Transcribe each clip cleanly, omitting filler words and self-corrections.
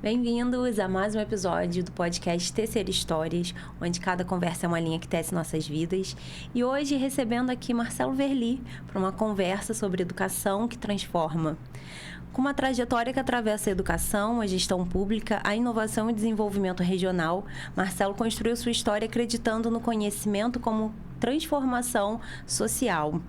Bem-vindos a mais um episódio do podcast Tecer Histórias, onde cada conversa é uma linha que tece nossas vidas. E hoje recebendo aqui Marcelo Verli para uma conversa sobre educação que transforma. Com uma trajetória que atravessa a educação, a gestão pública, a inovação e desenvolvimento regional, Marcelo construiu sua história acreditando no conhecimento como transformação social.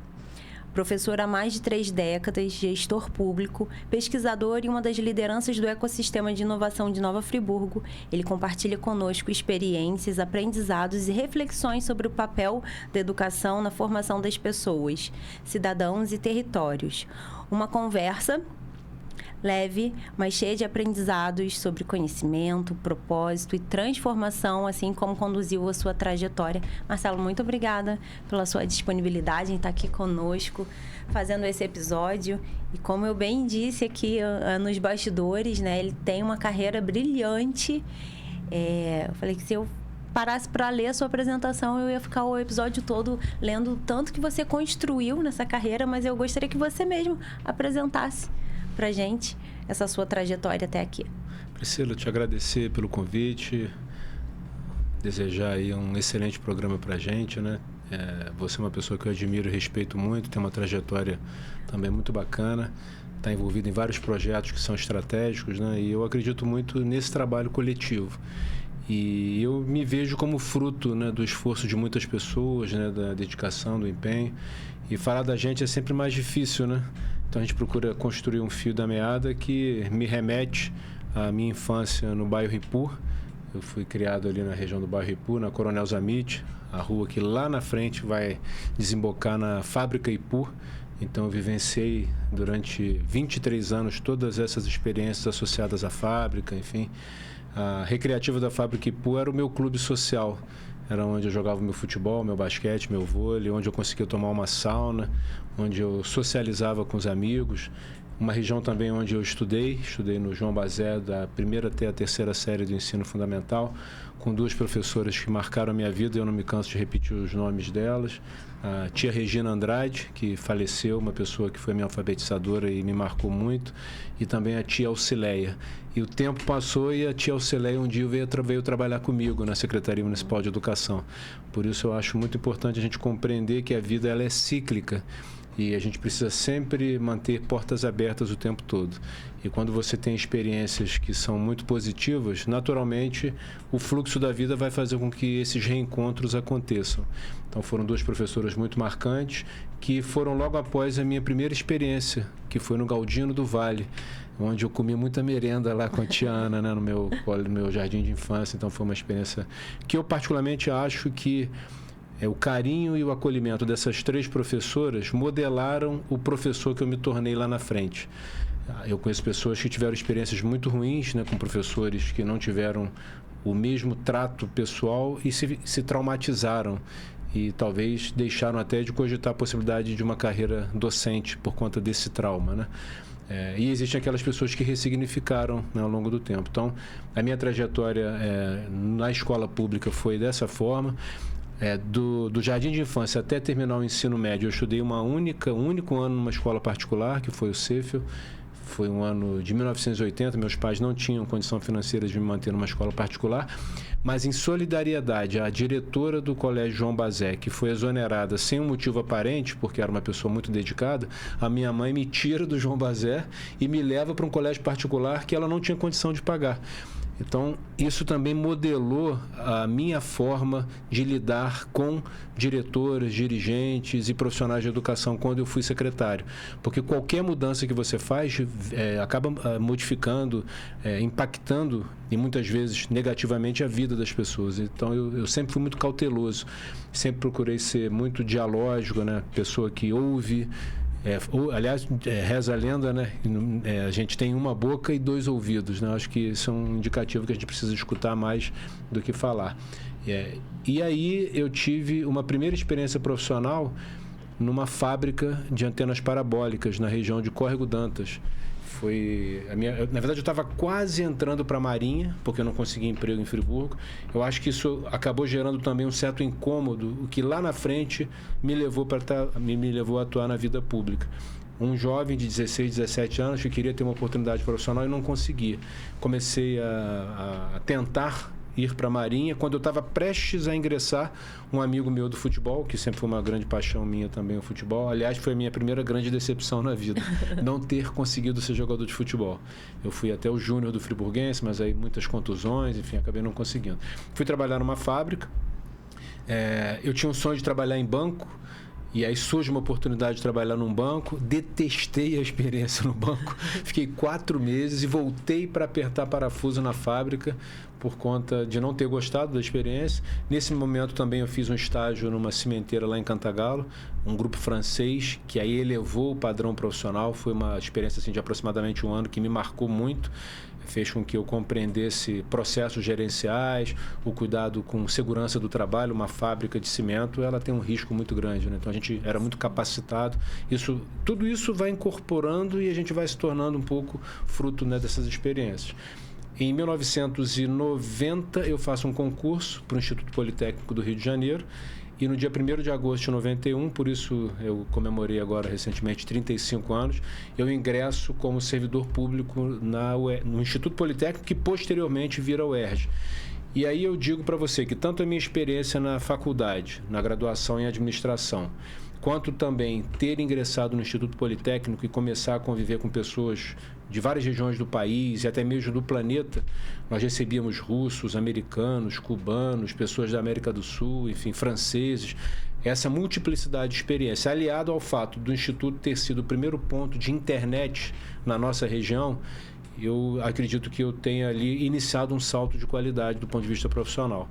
Professor há mais de 3 décadas, gestor público, pesquisador e uma das lideranças do ecossistema de inovação de Nova Friburgo, ele compartilha conosco experiências, aprendizados e reflexões sobre o papel da educação na formação das pessoas, cidadãos e territórios. Uma conversa leve, mas cheia de aprendizados sobre conhecimento, propósito e transformação, assim como conduziu a sua trajetória. Marcelo, muito obrigada pela sua disponibilidade em estar aqui conosco, fazendo esse episódio. E como eu bem disse aqui nos bastidores, né, ele tem uma carreira brilhante. Eu falei que se eu parasse para ler a sua apresentação, eu ia ficar o episódio todo lendo o tanto que você construiu nessa carreira, mas eu gostaria que você mesmo apresentasse pra gente essa sua trajetória até aqui. Priscila, te agradecer pelo convite, desejar aí um excelente programa pra gente, né? Você é uma pessoa que eu admiro e respeito muito, tem uma trajetória também muito bacana, está envolvido em vários projetos que são estratégicos, né? E eu acredito muito nesse trabalho coletivo. E eu me vejo como fruto, né, do esforço de muitas pessoas, né, da dedicação, do empenho. E falar da gente é sempre mais difícil, né? Então a gente procura construir um fio da meada que me remete à minha infância no bairro Ipu. Eu fui criado ali na região do bairro Ipu, na Coronel Zamit, a rua que lá na frente vai desembocar na fábrica Ipu. Então eu vivenciei durante 23 anos todas essas experiências associadas à fábrica, enfim. A recreativa da fábrica Ipu era o meu clube social. Era onde eu jogava meu futebol, meu basquete, meu vôlei, onde eu conseguia tomar uma sauna, onde eu socializava com os amigos. Uma região também onde eu estudei no João Bazé, da primeira até a 3ª série do ensino fundamental, com 2 professoras que marcaram a minha vida, e eu não me canso de repetir os nomes delas. A tia Regina Andrade, que faleceu, uma pessoa que foi minha alfabetizadora e me marcou muito, e também a tia Alcileia. E o tempo passou e a tia Alcileia um dia veio trabalhar comigo na Secretaria Municipal de Educação. Por isso eu acho muito importante a gente compreender que a vida ela é cíclica. E a gente precisa sempre manter portas abertas o tempo todo. E quando você tem experiências que são muito positivas, naturalmente o fluxo da vida vai fazer com que esses reencontros aconteçam. Então foram 2 professoras muito marcantes que foram logo após a minha primeira experiência, que foi no Galdino do Vale, onde eu comi muita merenda lá com a tia Ana, né, no meu jardim de infância. Então foi uma experiência que eu particularmente acho que o carinho e o acolhimento dessas 3 professoras modelaram o professor que eu me tornei lá na frente. Eu conheço pessoas que tiveram experiências muito ruins, né, com professores que não tiveram o mesmo trato pessoal e se traumatizaram e talvez deixaram até de cogitar a possibilidade de uma carreira docente por conta desse trauma, né? E existem aquelas pessoas que ressignificaram, né, ao longo do tempo. Então, a minha trajetória na escola pública foi dessa forma. Do jardim de infância até terminar o ensino médio, eu estudei um único ano numa escola particular, que foi o Cefel. Foi um ano de 1980, meus pais não tinham condição financeira de me manter numa escola particular, mas em solidariedade à diretora do Colégio João Bazé, que foi exonerada sem um motivo aparente, porque era uma pessoa muito dedicada, a minha mãe me tira do João Bazé e me leva para um colégio particular que ela não tinha condição de pagar. Então, isso também modelou a minha forma de lidar com diretores, dirigentes e profissionais de educação quando eu fui secretário. Porque qualquer mudança que você faz acaba modificando, impactando e muitas vezes negativamente a vida das pessoas. Então, eu sempre fui muito cauteloso, sempre procurei ser muito dialógico, né? Pessoa que ouve, Aliás, reza a lenda, né? A gente tem uma boca e 2 ouvidos, né? Acho que isso é um indicativo que a gente precisa escutar mais do que falar. E aí eu tive uma primeira experiência profissional numa fábrica de antenas parabólicas na região de Córrego d'Antas. Na verdade, eu estava quase entrando para a Marinha, porque eu não conseguia emprego em Friburgo. Eu acho que isso acabou gerando também um certo incômodo, o que lá na frente me levou a atuar na vida pública. Um jovem de 16, 17 anos que queria ter uma oportunidade profissional e não conseguia. Comecei a tentar ir para a Marinha. Quando eu estava prestes a ingressar, um amigo meu do futebol, que sempre foi uma grande paixão minha também, o futebol. Aliás, foi a minha primeira grande decepção na vida, não ter conseguido ser jogador de futebol. Eu fui até o júnior do Friburguense, mas aí muitas contusões, enfim, acabei não conseguindo. Fui trabalhar numa fábrica. Eu tinha um sonho de trabalhar em banco. E aí surge uma oportunidade de trabalhar num banco. Detestei a experiência no banco. Fiquei 4 meses e voltei para apertar parafuso na fábrica por conta de não ter gostado da experiência. Nesse momento também eu fiz um estágio numa cimenteira lá em Cantagalo, um grupo francês que aí elevou o padrão profissional. Foi uma experiência assim, de aproximadamente 1 ano que me marcou muito. Fez com que eu compreendesse processos gerenciais, o cuidado com segurança do trabalho. Uma fábrica de cimento, ela tem um risco muito grande, né? Então a gente era muito capacitado. Tudo isso vai incorporando e a gente vai se tornando um pouco fruto, né, dessas experiências. Em 1990 eu faço um concurso para o Instituto Politécnico do Rio de Janeiro. E no dia 1º de agosto de 91, por isso eu comemorei agora recentemente 35 anos, eu ingresso como servidor público no Instituto Politécnico, que posteriormente vira o UERJ. E aí eu digo para você que tanto a minha experiência na faculdade, na graduação em administração, quanto também ter ingressado no Instituto Politécnico e começar a conviver com pessoas de várias regiões do país e até mesmo do planeta. Nós recebíamos russos, americanos, cubanos, pessoas da América do Sul, enfim, franceses. Essa multiplicidade de experiência, aliado ao fato do Instituto ter sido o primeiro ponto de internet na nossa região, eu acredito que eu tenha ali iniciado um salto de qualidade do ponto de vista profissional.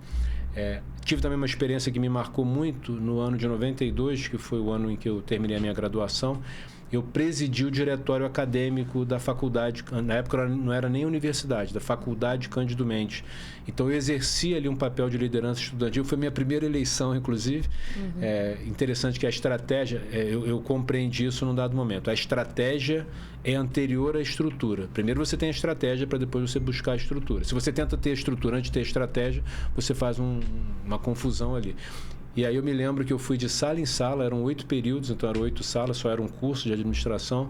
Tive também uma experiência que me marcou muito no ano de 92, que foi o ano em que eu terminei a minha graduação. Eu presidi o diretório acadêmico da faculdade, na época não era nem universidade, da Faculdade Cândido Mendes. Então eu exerci ali um papel de liderança estudantil, foi minha primeira eleição, inclusive. Interessante que a estratégia, eu compreendi isso num dado momento. A estratégia é anterior à estrutura. Primeiro você tem a estratégia para depois você buscar a estrutura. Se você tenta ter a estrutura antes de ter a estratégia, você faz uma confusão ali. E aí eu me lembro que eu fui de sala em sala, eram 8 períodos, então eram 8 salas, só era um curso de administração,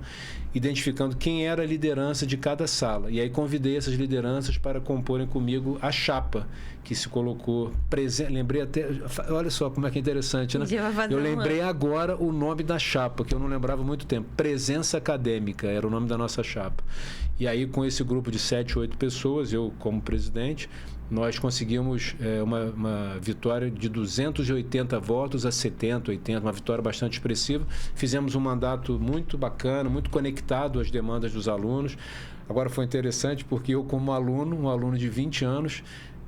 identificando quem era a liderança de cada sala. E aí convidei essas lideranças para comporem comigo a chapa, que se colocou presente. Lembrei até, olha só como é que é interessante, né? Eu lembrei agora o nome da chapa, que eu não lembrava há muito tempo. Presença Acadêmica era o nome da nossa chapa. E aí com esse grupo de 7, 8 pessoas, eu como presidente, nós conseguimos uma vitória de 280 votos a 70, 80, uma vitória bastante expressiva. Fizemos um mandato muito bacana, muito conectado às demandas dos alunos. Agora foi interessante porque eu, como aluno, um aluno de 20 anos,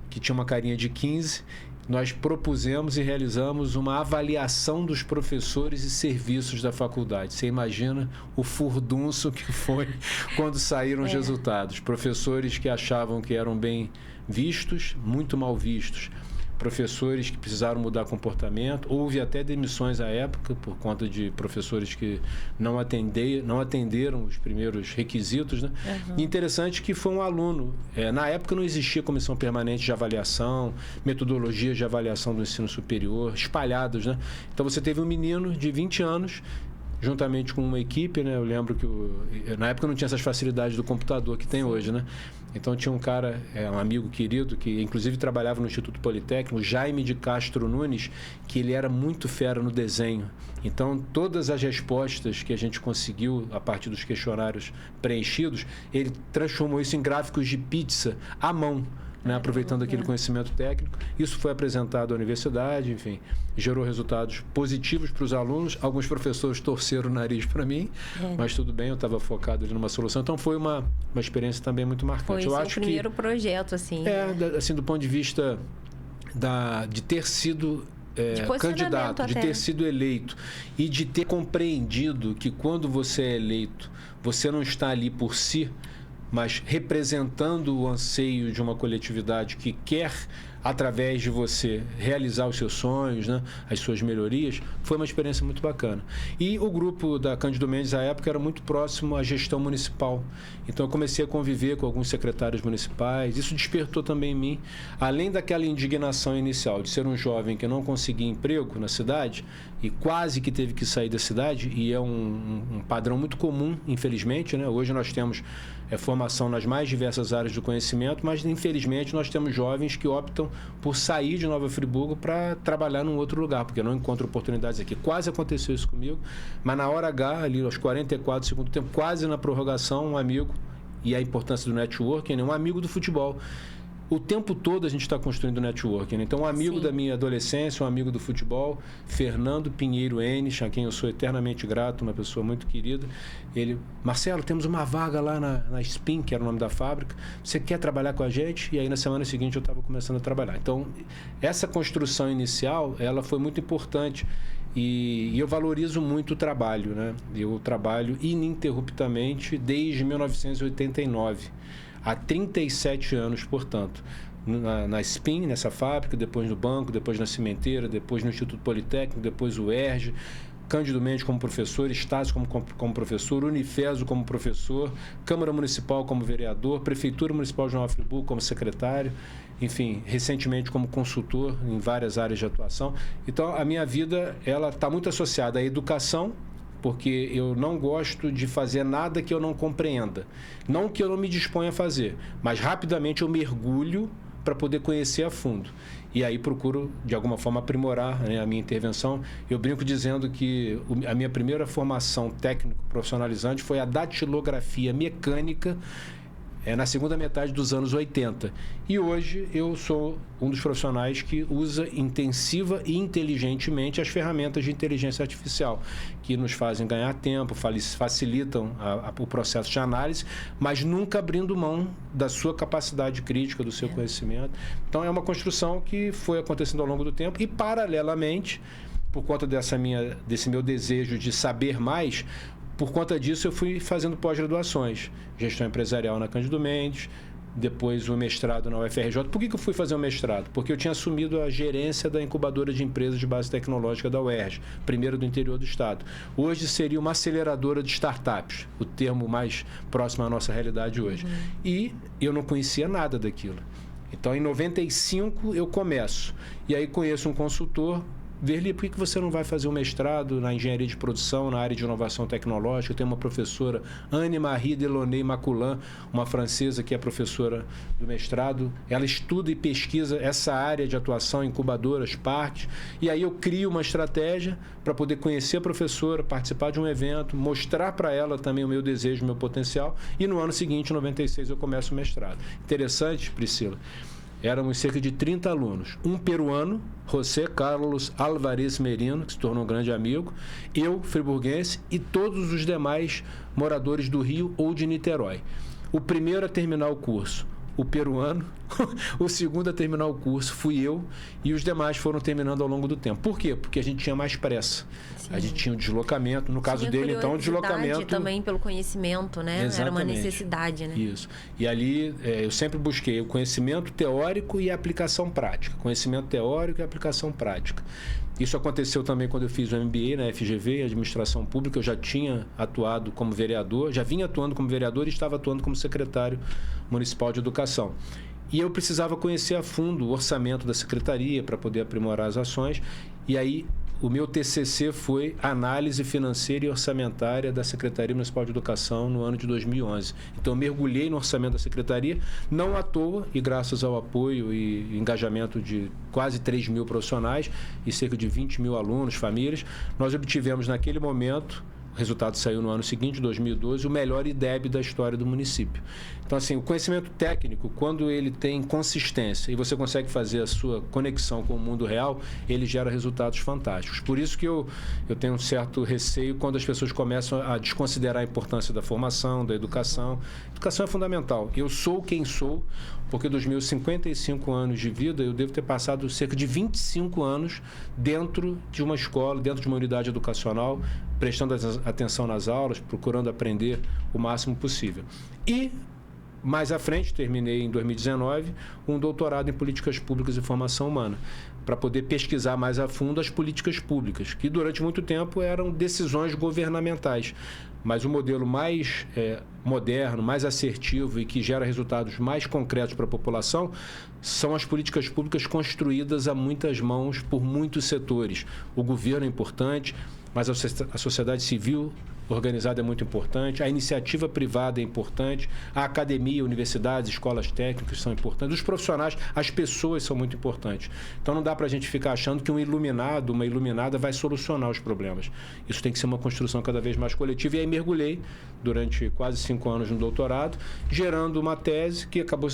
que tinha uma carinha de 15, nós propusemos e realizamos uma avaliação dos professores e serviços da faculdade. Você imagina o furdunço que foi quando saíram os resultados. Professores que achavam que eram bem vistos, muito mal vistos. Professores que precisaram mudar comportamento. Houve até demissões à época por conta de professores que não atenderam os primeiros requisitos, né? E interessante que foi um aluno. Na época não existia comissão permanente de avaliação, metodologias de avaliação do ensino superior, espalhados, né? Então você teve um menino de 20 anos, juntamente com uma equipe, né? Eu lembro que na época não tinha essas facilidades do computador que tem hoje, né? Então tinha um cara, um amigo querido, que inclusive trabalhava no Instituto Politécnico, Jaime de Castro Nunes, que ele era muito fera no desenho. Então todas as respostas que a gente conseguiu a partir dos questionários preenchidos, ele transformou isso em gráficos de pizza à mão, né, aproveitando aquele conhecimento técnico. Isso foi apresentado à universidade, enfim, gerou resultados positivos para os alunos. Alguns professores torceram o nariz para mim, mas tudo bem, eu estava focado ali numa solução. Então foi uma experiência também muito marcante. Foi o primeiro projeto, assim. Assim, do ponto de vista de ter sido candidato, até. de ter sido eleito e de ter compreendido que quando você é eleito, você não está ali por si, mas representando o anseio de uma coletividade que quer, através de você, realizar os seus sonhos, né, as suas melhorias, foi uma experiência muito bacana. E o grupo da Cândido Mendes, à época, era muito próximo à gestão municipal. Então, eu comecei a conviver com alguns secretários municipais. Isso despertou também em mim, além daquela indignação inicial de ser um jovem que não conseguia emprego na cidade e quase que teve que sair da cidade, e é um padrão muito comum, infelizmente, né? Hoje nós temos formação nas mais diversas áreas do conhecimento, mas, infelizmente, nós temos jovens que optam por sair de Nova Friburgo para trabalhar num outro lugar, porque não encontram oportunidades aqui. Quase aconteceu isso comigo, mas na hora H, ali aos 44 do segundo tempo, quase na prorrogação, um amigo, e a importância do networking, né? Um amigo do futebol. O tempo todo a gente está construindo networking, né? Então, um amigo da minha adolescência, um amigo do futebol, Fernando Pinheiro Enes, a quem eu sou eternamente grato, uma pessoa muito querida. Ele, Marcelo, temos uma vaga lá na SPIN, que era o nome da fábrica, você quer trabalhar com a gente? E aí, na semana seguinte, eu estava começando a trabalhar. Então, essa construção inicial, ela foi muito importante. E eu valorizo muito o trabalho, né? Eu trabalho ininterruptamente desde 1989. Há 37 anos, portanto, na SPIN, nessa fábrica, depois no banco, depois na cimenteira, depois no Instituto Politécnico, depois o ERJ, Cândido Mendes como professor, Estácio como professor, Unifeso como professor, Câmara Municipal como vereador, Prefeitura Municipal de Nova Friburgo como secretário, enfim, recentemente como consultor em várias áreas de atuação. Então, a minha vida ela está muito associada à educação, porque eu não gosto de fazer nada que eu não compreenda. Não que eu não me disponha a fazer, mas rapidamente eu mergulho para poder conhecer a fundo. E aí procuro, de alguma forma, aprimorar, né, a minha intervenção. Eu brinco dizendo que a minha primeira formação técnico-profissionalizante foi a datilografia mecânica, na segunda metade dos anos 80. E hoje eu sou um dos profissionais que usa intensiva e inteligentemente as ferramentas de inteligência artificial, que nos fazem ganhar tempo, facilitam o processo de análise, mas nunca abrindo mão da sua capacidade crítica, do seu conhecimento. Então, é uma construção que foi acontecendo ao longo do tempo e, paralelamente, por conta desse meu desejo de saber mais, por conta disso, eu fui fazendo pós-graduações. Gestão empresarial na Cândido Mendes, depois o mestrado na UFRJ. Por que eu fui fazer o mestrado? Porque eu tinha assumido a gerência da incubadora de empresas de base tecnológica da UERJ, primeiro do interior do estado. Hoje seria uma aceleradora de startups, o termo mais próximo à nossa realidade hoje. E eu não conhecia nada daquilo. Então, em 95, eu começo. E aí conheço um consultor. Verli, por que você não vai fazer um mestrado na engenharia de produção, na área de inovação tecnológica? Eu tenho uma professora, Anne-Marie Delaunay Maculan, uma francesa que é professora do mestrado. Ela estuda e pesquisa essa área de atuação, incubadoras, parques. E aí eu crio uma estratégia para poder conhecer a professora, participar de um evento, mostrar para ela também o meu desejo, o meu potencial. E no ano seguinte, em 96, eu começo o mestrado. Interessante, Priscila. Éramos cerca de 30 alunos. Um peruano, José Carlos Alvarez Merino, que se tornou um grande amigo, eu, friburguense, e todos os demais moradores do Rio ou de Niterói. O primeiro a terminar o curso, o peruano, o segundo a terminar o curso fui eu, e os demais foram terminando ao longo do tempo. Por quê? Porque a gente tinha mais pressa. Sim. A gente tinha um deslocamento, no caso dele, então, um deslocamento... também pelo conhecimento, né? Exatamente. Era uma necessidade, né? Isso. E ali eu sempre busquei o conhecimento teórico e a aplicação prática. Conhecimento teórico e aplicação prática. Isso aconteceu também quando eu fiz o MBA na FGV, Administração Pública. Eu já tinha atuado como vereador, já vinha atuando como vereador e estava atuando como secretário municipal de educação. E eu precisava conhecer a fundo o orçamento da secretaria para poder aprimorar as ações. E aí, o meu TCC foi Análise Financeira e Orçamentária da Secretaria Municipal de Educação no ano de 2011. Então, eu mergulhei no orçamento da secretaria, não à toa, e graças ao apoio e engajamento de quase 3 mil profissionais e cerca de 20 mil alunos, famílias, nós obtivemos naquele momento o resultado saiu no ano seguinte, 2012, o melhor IDEB da história do município. Então, assim, o conhecimento técnico, quando ele tem consistência e você consegue fazer a sua conexão com o mundo real, ele gera resultados fantásticos. Por isso que eu tenho um certo receio quando as pessoas começam a desconsiderar a importância da formação, da educação. A educação é fundamental. Eu sou quem sou, porque dos meus 55 anos de vida, eu devo ter passado cerca de 25 anos dentro de uma escola, dentro de uma unidade educacional, prestando atenção nas aulas, procurando aprender o máximo possível. E, mais à frente, terminei em 2019, um doutorado em Políticas Públicas e Formação Humana, para poder pesquisar mais a fundo as políticas públicas, que durante muito tempo eram decisões governamentais. Mas o modelo mais moderno, mais assertivo e que gera resultados mais concretos para a população são as políticas públicas construídas a muitas mãos por muitos setores. O governo é importante, mas a sociedade civil organizada é muito importante, a iniciativa privada é importante, a academia, universidades, escolas técnicas são importantes, os profissionais, as pessoas são muito importantes. Então não dá para a gente ficar achando que um iluminado, uma iluminada vai solucionar os problemas. Isso tem que ser uma construção cada vez mais coletiva. E aí mergulhei durante quase 5 anos no doutorado, gerando uma tese que acabou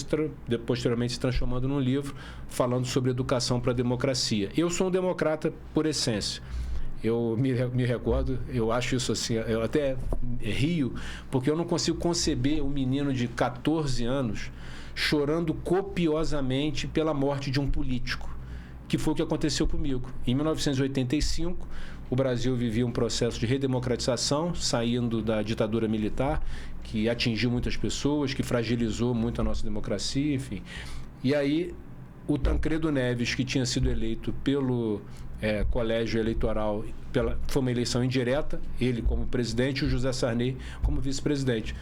posteriormente se transformando num livro falando sobre educação para a democracia. Eu sou um democrata por essência. Eu me recordo, eu acho isso assim, eu até rio, porque eu não consigo conceber um menino de 14 anos chorando copiosamente pela morte de um político, que foi o que aconteceu comigo. Em 1985, o Brasil vivia um processo de redemocratização, saindo da ditadura militar, que atingiu muitas pessoas, que fragilizou muito a nossa democracia, enfim. E aí, o Tancredo Neves, que tinha sido eleito pelo colégio eleitoral, foi uma eleição indireta, ele como presidente e o José Sarney como vice-presidente.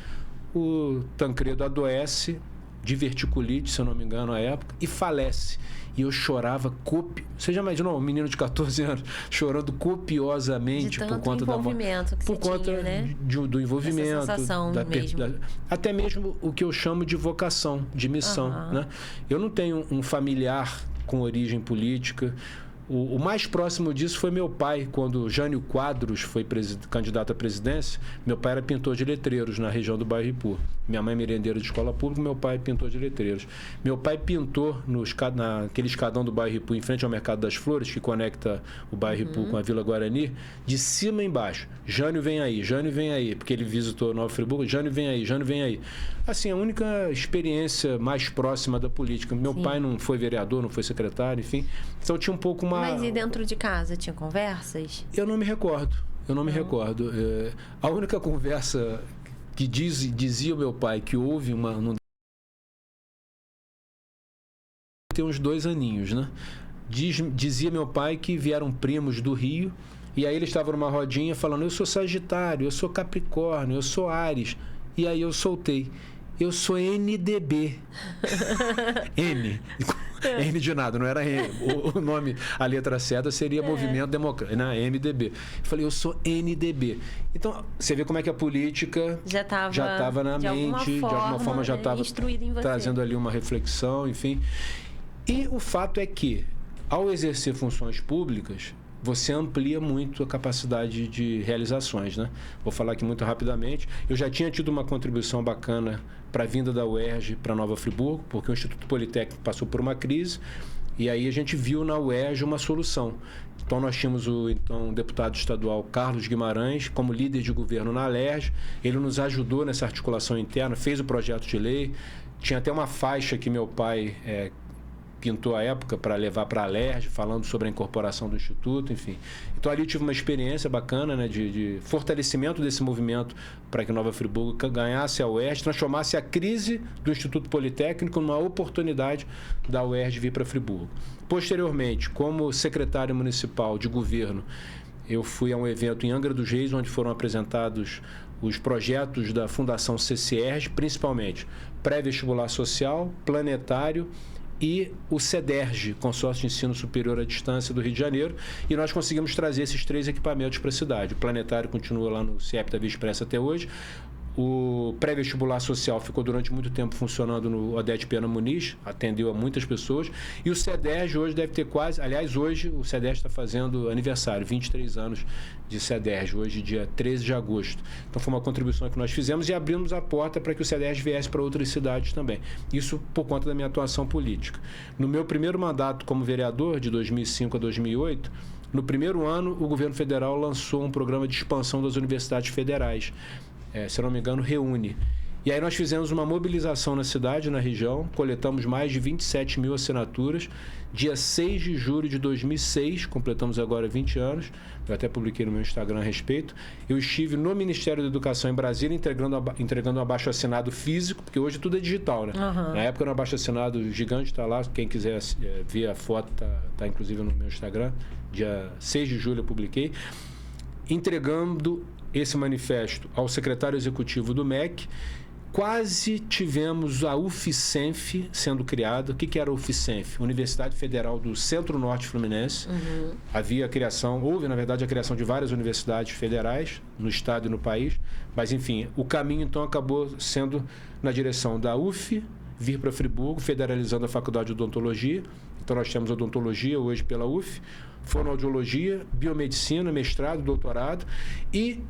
O Tancredo adoece de verticulite, se eu não me engano, à época, e falece. E eu chorava Você já imaginou um menino de 14 anos chorando copiosamente por conta da morte? Por conta tinha, né? Do envolvimento. Essa sensação mesmo. Até mesmo o que eu chamo de vocação, de missão. Né? Eu não tenho um familiar com origem política. O mais próximo disso foi meu pai, quando Jânio Quadros foi candidato à presidência. Meu pai era pintor de letreiros na região do bairro Ipu. Minha mãe merendeira de escola pública, meu pai pintor de letreiros. Meu pai pintou naquele escadão do bairro Ipu, em frente ao Mercado das Flores, que conecta o bairro Ipu com a Vila Guarani, de cima a embaixo. Jânio vem aí, Jânio vem aí, porque ele visitou Nova Friburgo, Jânio vem aí, Jânio vem aí. Assim, a única experiência mais próxima da política. Meu pai não foi vereador, não foi secretário, enfim. Então tinha um pouco uma... Mas e dentro de casa, tinha conversas? Eu não me recordo. Me recordo. A única conversa que dizia o meu pai que houve tem uns 2 aninhos, né? Dizia meu pai que vieram primos do Rio e aí ele estava numa rodinha falando: eu sou Sagitário, eu sou Capricórnio, eu sou Áries. E aí eu soltei: eu sou NDB. N. N de nada, não era N. O nome, a letra certa seria Movimento Democrático, né? MDB. Eu falei: eu sou NDB. Então, você vê como é que a política já estava na mente, de alguma forma já estava trazendo ali uma reflexão, enfim. E o fato é que, ao exercer funções públicas, você amplia muito a capacidade de realizações, né? Vou falar aqui muito rapidamente. Eu já tinha tido uma contribuição bacana para a vinda da UERJ para Nova Friburgo, porque o Instituto Politécnico passou por uma crise, e aí a gente viu na UERJ uma solução. Então, nós tínhamos o então deputado estadual Carlos Guimarães como líder de governo na ALERJ. Ele nos ajudou nessa articulação interna, fez o projeto de lei. Tinha até uma faixa que meu pai pintou à época para levar para a ALERJ, falando sobre a incorporação do Instituto, enfim. Então, ali eu tive uma experiência bacana, né, de fortalecimento desse movimento para que Nova Friburgo ganhasse a UERJ, transformasse a crise do Instituto Politécnico numa oportunidade da UERJ vir para Friburgo. Posteriormente, como secretário municipal de governo, eu fui a um evento em Angra dos Reis, onde foram apresentados os projetos da Fundação CCERJ, principalmente pré-vestibular social, planetário e o CEDERJ, Consórcio de Ensino Superior à Distância do Rio de Janeiro, e nós conseguimos trazer esses 3 equipamentos para a cidade. O planetário continua lá no CIEP da Via Expressa até hoje. O pré-vestibular social ficou durante muito tempo funcionando no Odete Pena Muniz, atendeu a muitas pessoas. E o CEDERJ hoje deve ter quase... Aliás, hoje o CEDERJ está fazendo aniversário, 23 anos de CEDERJ, hoje dia 13 de agosto. Então foi uma contribuição que nós fizemos e abrimos a porta para que o CEDERJ viesse para outras cidades também. Isso por conta da minha atuação política. No meu primeiro mandato como vereador, de 2005 a 2008, no primeiro ano o governo federal lançou um programa de expansão das universidades federais. Se eu não me engano, Reúne. E aí nós fizemos uma mobilização na cidade, na região, coletamos mais de 27 mil assinaturas. Dia 6 de julho de 2006, completamos agora 20 anos, eu até publiquei no meu Instagram a respeito, eu estive no Ministério da Educação em Brasília entregando um abaixo-assinado físico, porque hoje tudo é digital, né? Uhum. Na época era um abaixo-assinado gigante, está lá, quem quiser ver a foto, tá inclusive no meu Instagram, dia 6 de julho eu publiquei, entregando esse manifesto ao secretário executivo do MEC. Quase tivemos a UFCENF sendo criada. O que era a UFCENF? Universidade Federal do Centro-Norte Fluminense. Uhum. Houve, na verdade, a criação de várias universidades federais no estado e no país. Mas, enfim, o caminho, então, acabou sendo na direção da UF, vir para Friburgo, federalizando a Faculdade de Odontologia. Então, nós temos odontologia hoje pela UF, fonoaudiologia, biomedicina, mestrado, doutorado e...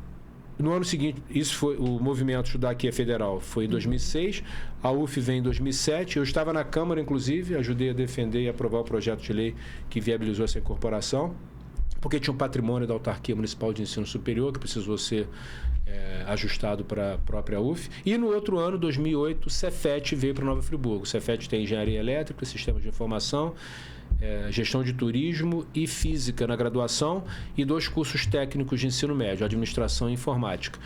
No ano seguinte, isso foi o movimento Estudar Aqui é Federal, foi em 2006, a UF vem em 2007, eu estava na Câmara, inclusive, ajudei a defender e aprovar o projeto de lei que viabilizou essa incorporação, porque tinha um patrimônio da Autarquia Municipal de Ensino Superior que precisou ser ajustado para a própria UF. E no outro ano, 2008, o Cefet veio para Nova Friburgo. O Cefet tem Engenharia Elétrica, Sistemas de Informação, Gestão de Turismo e Física na graduação e 2 cursos técnicos de ensino médio, Administração e Informática.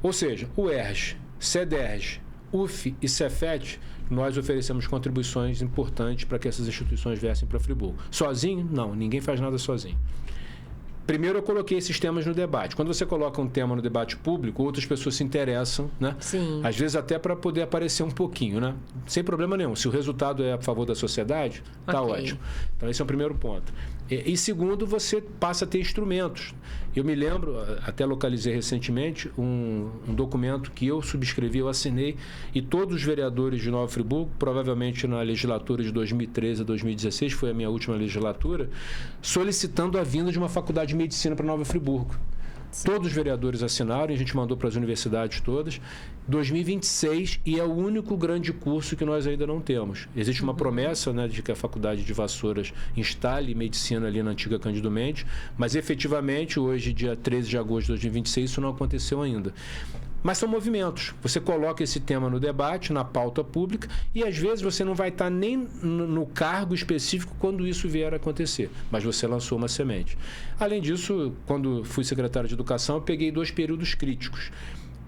Ou seja, o UERJ, CEDERJ, UF e Cefet, nós oferecemos contribuições importantes para que essas instituições viessem para Friburgo. Sozinho? Não, ninguém faz nada sozinho. Primeiro, eu coloquei esses temas no debate. Quando você coloca um tema no debate público, outras pessoas se interessam, né? Sim. Às vezes até para poder aparecer um pouquinho, né? Sem problema nenhum. Se o resultado é a favor da sociedade, tá ótimo. Então, esse é o primeiro ponto. E segundo, você passa a ter instrumentos. Eu me lembro, até localizei recentemente, um documento que eu subscrevi, eu assinei, e todos os vereadores de Nova Friburgo, provavelmente na legislatura de 2013 a 2016, foi a minha última legislatura, solicitando a vinda de uma faculdade de medicina para Nova Friburgo. Sim. Todos os vereadores assinaram, a gente mandou para as universidades todas. 2026, e é o único grande curso que nós ainda não temos. Existe uma promessa, né, de que a Faculdade de Vassouras instale medicina ali na antiga Cândido Mendes, mas efetivamente, hoje, dia 13 de agosto de 2026, isso não aconteceu ainda. Mas são movimentos. Você coloca esse tema no debate, na pauta pública, e às vezes você não vai estar nem no cargo específico quando isso vier a acontecer, mas você lançou uma semente. Além disso, quando fui secretário de Educação, eu peguei 2 períodos críticos.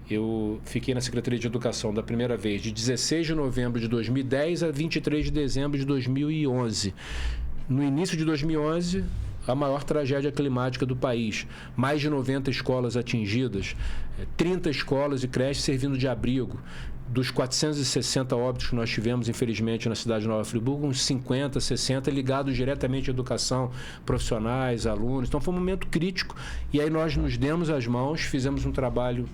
Eu fiquei na Secretaria de Educação da primeira vez, de 16 de novembro de 2010 a 23 de dezembro de 2011. No início de 2011, a maior tragédia climática do país. Mais de 90 escolas atingidas, 30 escolas e creches servindo de abrigo. Dos 460 óbitos que nós tivemos, infelizmente, na cidade de Nova Friburgo, uns 50, 60 ligados diretamente à educação, profissionais, alunos. Então, foi um momento crítico. E aí nós nos demos as mãos, fizemos um trabalho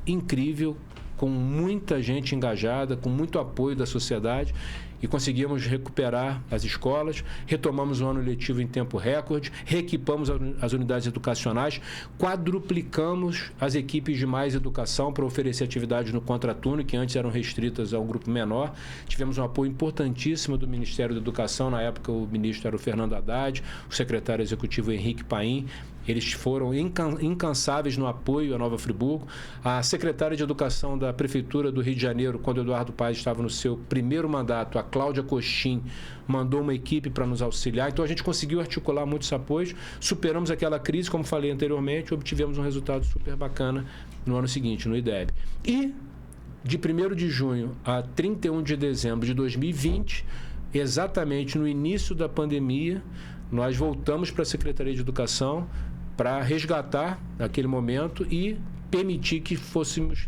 incrível, com muita gente engajada, com muito apoio da sociedade, e conseguimos recuperar as escolas, retomamos o ano letivo em tempo recorde, reequipamos as unidades educacionais, quadruplicamos as equipes de mais educação para oferecer atividades no contraturno, que antes eram restritas a um grupo menor. Tivemos um apoio importantíssimo do Ministério da Educação, na época o ministro era o Fernando Haddad, o secretário executivo Henrique Paim. Eles foram incansáveis no apoio à Nova Friburgo. A secretária de Educação da Prefeitura do Rio de Janeiro, quando Eduardo Paes estava no seu primeiro mandato, a Cláudia Coxim, mandou uma equipe para nos auxiliar. Então, a gente conseguiu articular muitos apoios, superamos aquela crise, como falei anteriormente, obtivemos um resultado super bacana no ano seguinte, no IDEB. E, de 1º de junho a 31 de dezembro de 2020, exatamente no início da pandemia, nós voltamos para a Secretaria de Educação para resgatar aquele momento e permitir que fôssemos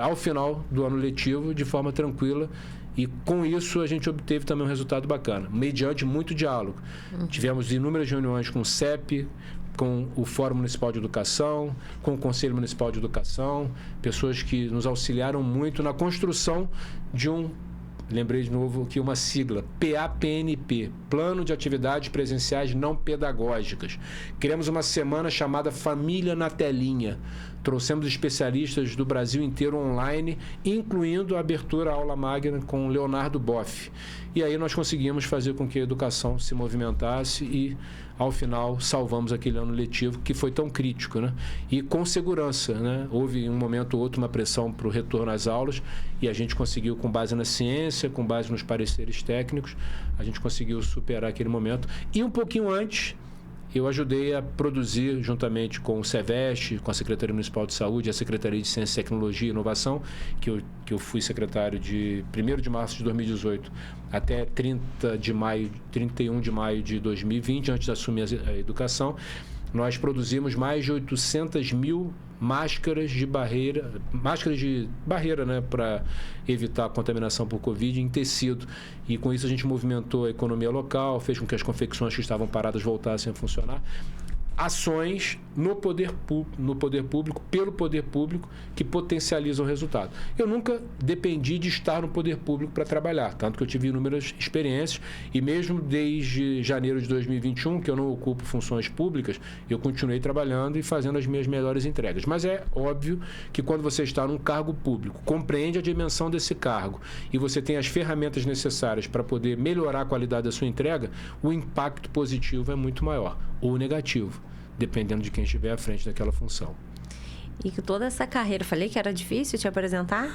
ao final do ano letivo de forma tranquila. E com isso a gente obteve também um resultado bacana, mediante muito diálogo. Tivemos inúmeras reuniões com o CEP, com o Fórum Municipal de Educação, com o Conselho Municipal de Educação, pessoas que nos auxiliaram muito na construção de lembrei de novo aqui uma sigla, PAPNP, Plano de Atividades Presenciais Não Pedagógicas. Criamos uma semana chamada Família na Telinha. Trouxemos especialistas do Brasil inteiro online, incluindo a abertura à aula magna com Leonardo Boff. E aí nós conseguimos fazer com que a educação se movimentasse e, ao final, salvamos aquele ano letivo que foi tão crítico, né? E com segurança, né? Houve em um momento ou outro uma pressão para o retorno às aulas e a gente conseguiu, com base na ciência, com base nos pareceres técnicos, a gente conseguiu superar aquele momento. E um pouquinho antes, eu ajudei a produzir, juntamente com o SEVEST, com a Secretaria Municipal de Saúde e a Secretaria de Ciência, Tecnologia e Inovação, que eu fui secretário de 1º de março de 2018 até 31 de maio de 2020, antes de assumir a educação. Nós produzimos mais de 800 mil máscaras de barreira, né, para evitar a contaminação por Covid em tecido. E com isso a gente movimentou a economia local, fez com que as confecções que estavam paradas voltassem a funcionar. Ações no poder público, pelo poder público, que potencializam o resultado. Eu nunca dependi de estar no poder público para trabalhar, tanto que eu tive inúmeras experiências e mesmo desde janeiro de 2021, que eu não ocupo funções públicas, eu continuei trabalhando e fazendo as minhas melhores entregas. Mas é óbvio que quando você está num cargo público, compreende a dimensão desse cargo e você tem as ferramentas necessárias para poder melhorar a qualidade da sua entrega, o impacto positivo é muito maior, ou negativo, dependendo de quem estiver à frente daquela função. E que toda essa carreira... Falei que era difícil te apresentar?